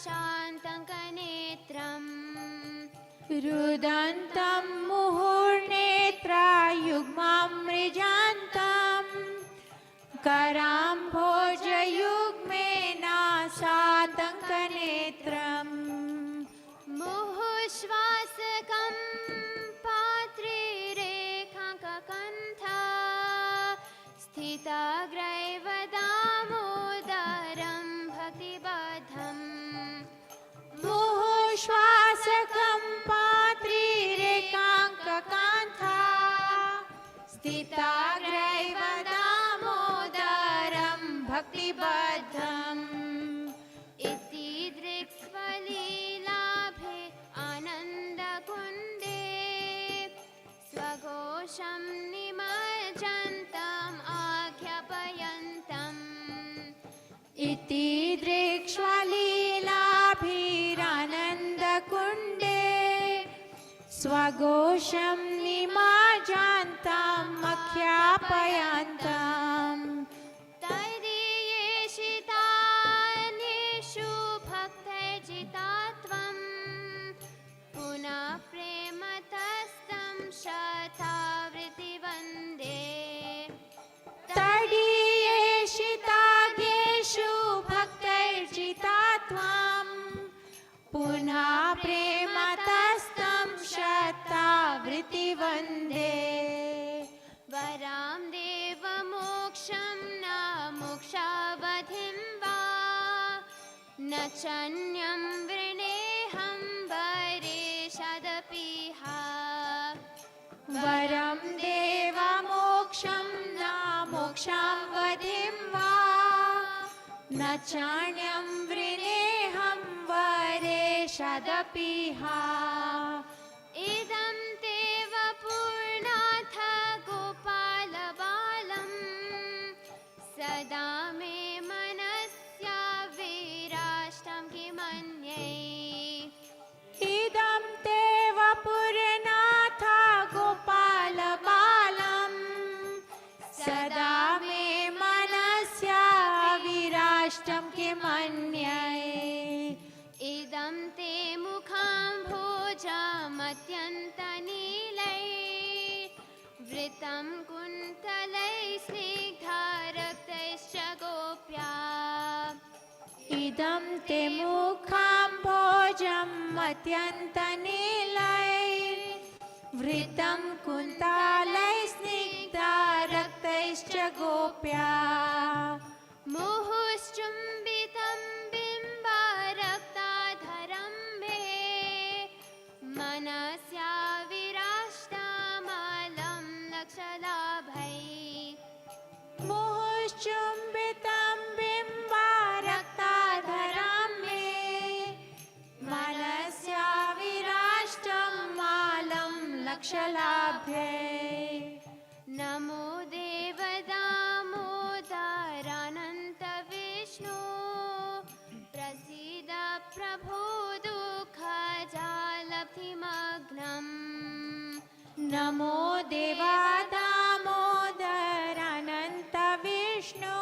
शान्तङ्कनेत्रम् रुदन्तं मुहुर्नेत्रयुग्मं मृजान्तं कराम्भोजयुग्मेन शातङ्कनेत्रम् मुहुश्वासकं पात्रिरेखाङ्ककण्ठा स्थितग्रैव दामोदरं भक्तिबद्धम् मुहुश्वासकं पात्रिरेकाङ्ककान्था स्थिताग्रैव दामोदरं भक्तिबद्धम् इति दृक्स्वलीलाभे आनन्दकुण्डे स्वघोषं निमज्जन्तम् आख्यापयन्तम् इति दृक्ष्वलीलाभिरानन्दकुण्डे स्वघोषं निमज्जन्तम् आख्यापयन्तम् तदीयेषितान्येषु भक्तैर्जितात्वं पुनः प्रेमतस्तं शतावृत्तिवन्दे तडीयेषिताग्येषु भक्तैर्जितात्वं पुनः प्रेमतस्तं शतावृत्तिवन्दे वरां देवमोक्षं न मोक्षावधिं वा न चान्यं वृणेऽहं वरेशदपिह वरं देवमोक्षं न मोक्षावधिं वा न चाण्यं वृणेऽहं वरेशदपिह इदं ते वपुर्नाथ गोपालबालं सदा मे मनस्या विराष्टं किमन्ये इदं ते वपुरनाथ गोपालबालं सदा मे मनस्या विराष्टं किमन्ये इदं ते मुख वृतं कुन्तलैः स्निग्धारक्तैश्च गोप्या इदं ते मुखाम्भोजम् अत्यन्तनीलैर्वृतं कुन्तालैः स्निग्धारक्तैश्च गोप्या मुहुश्चुम्बितं बिम्बारक्ताधरं मे मनस्या विराष्टामालं लक्षलाभै मुहुश्चुम्बितं बिम्बारक्ताधरं मे मनस्या विराष्टं मालं लक्षलाभ्यै नमो देवदामोदरानन्त विष्णु प्रसीद प्रभो दुःखजालब्धिमग्नम् नमो देवा दामोदरानन्त विष्णु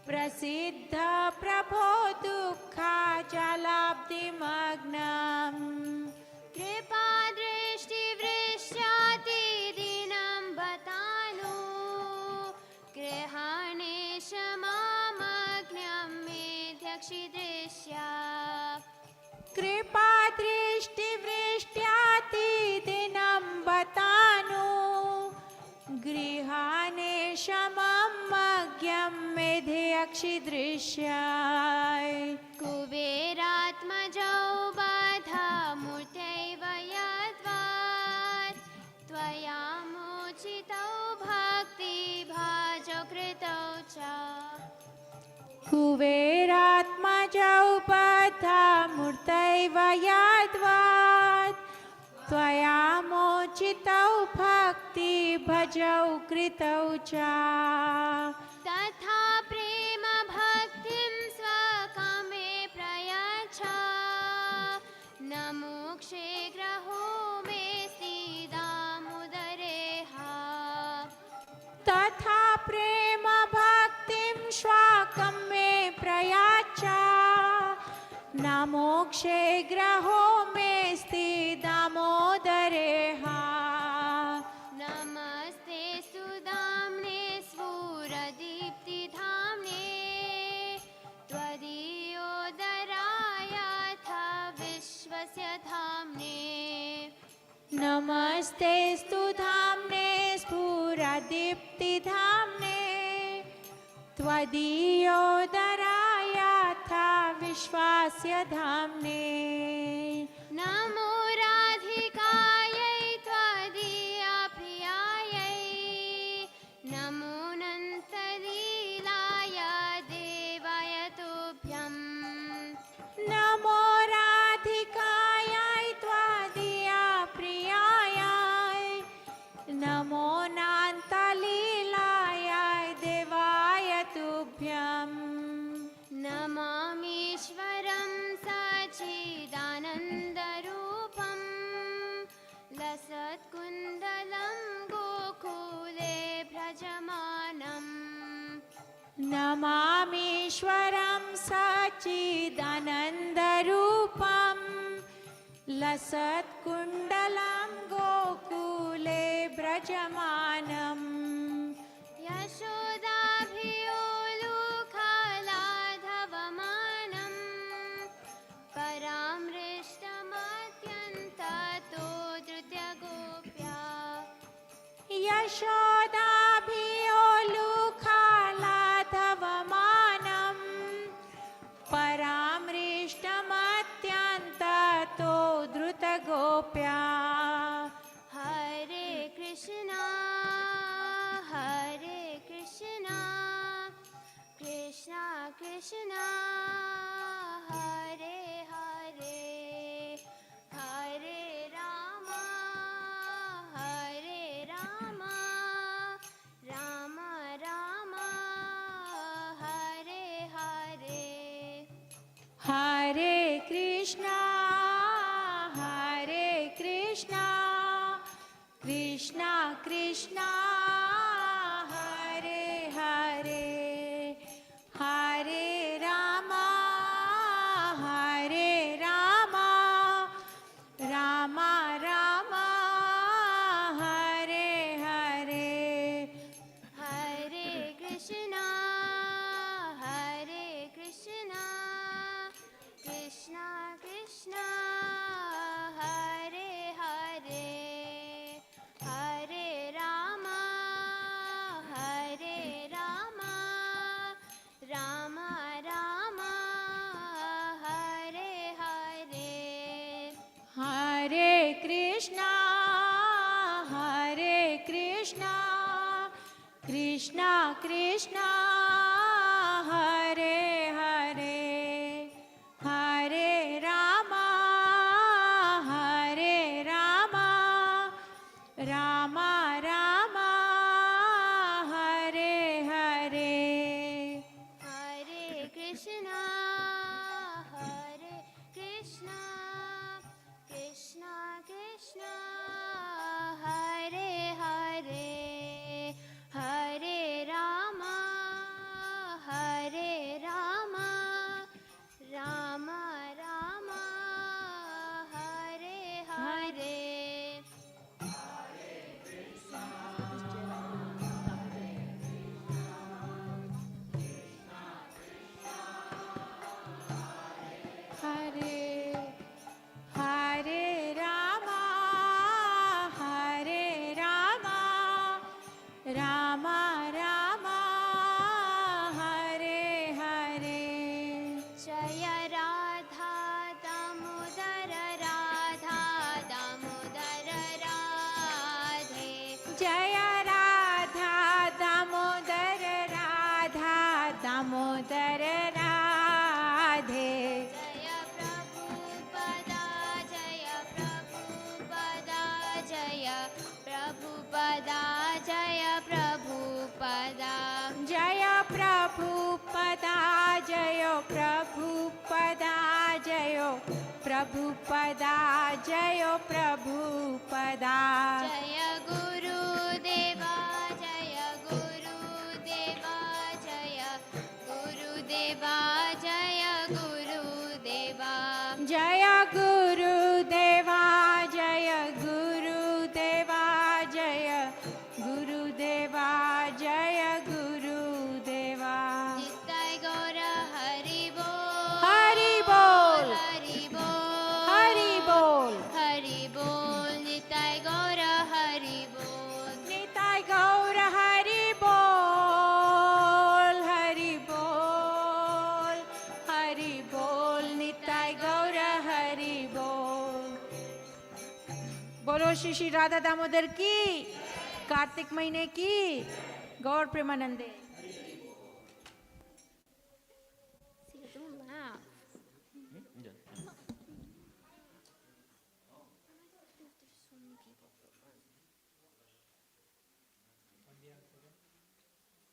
प्रसिद्ध प्रभो दुःखजालाब्धिमग्नम् कृपादृष्टिवृष्ट्यातिदीनं बतानु गृहाणेश मामग्न्यं मेध्यक्षिदृश्या कृपादृष्टिवृष्ट्यातिदिनं बतानु गृहाणेशममज्ञं मेध्यक्षिदृश्याय कुबेरात्मजौ बाधामूर्त्यैव यद्वात् त्वया मोचितौ भक्तिभाजौ कृतौ च कुबेरात्मजौ बद्धामूर्तैव यद्वात् त्वया मोचितौ भक्तिभजौ कृतौ च तथा प्रेम भक्तिं स्वकामे प्रयच्छ न मोक्षे ग्रहो मे स्थिदामुदरेह तथा प्रेम भक्तिं श्वाकं मे प्रयाच्छ न मोक्षे ग्रहो मेऽस्ति दामोदरेह नमस्ते सुदाम्ने स्फुरदीप्तिधाम्ने त्वदीयोदरायाथ विश्वस्य धाम्ने नमस्ते स्तु धाम्ने स्फुरदीप्तिधाम्ने त्वदीयोदरायाथा विश्वस्य धाम्ने नमो राधिकायै त्वदीया प्रियायै नमो नन्तलीलाय देवाय तुभ्यम् नमो राधिकायै त्वदीया प्रियायै नमो नान्तलीलायै देवाय तुभ्यम् नमामीश्वरं सच्चिदानन्दरूपं लसत्कुन्दलं गोकुले भ्रजमानम् नमामीश्वरं सच्चिदानन्दरूपं लसत्कुण्डलं गोकुले व्रजमानम् यशोदाभियोलुखलाधवमानं परामृष्टमत्यन्ततो धृत्यगोप्या यशोदाभियोलुखलाधवमानं परामृष्टमत्यन्ततो धृतगोप्या हरे Krishna Krishna Krishna Hare Hare Hare Ram Krishna, Hare Hare, Hare Rama, Hare Rama, Rama Rama, Hare Hare. Hare Krishna, Hare Krishna, Krishna Krishna, Hare Hare, Hare Rama, Hare Rama, Rama Rama, Hare Hare. Hare Hare Rama, Hare Rama, Rama Rama, Hare Hare. Jaya Radha Damodara Radha Damodara Radhe. Jaya Radha Damodar Radha Damodar Radhe. Jaya Prabhupada, Jaya Prabhupada, Jaya Prabhupada, Jaya Prabhupada. Jaya Prabhupada, Jaya Prabhupada, Jaya Prabhupada, Jaya Prabhupada. Jaya Guru Deva, Jaya Guru Deva, Jaya Guru Deva, Jaya Guru Deva. Jaya Guru Deva, Jaya Guru Deva, Jaya Guru Deva, Jaya Guru Deva. Nitai Gaura Hari Bol, Hari Bol, Hari Bol, Hari Bol, Hari Bol, Nitai Gaura Hari Bol. Nitai Gaura Hari Bol, Hari Bol, Hari Bol, Nitai Gaura Hari Bol. बोलो श्री श्री राधा दामोदर की, कार्तिक महीने की, गौर प्रेमानंदे।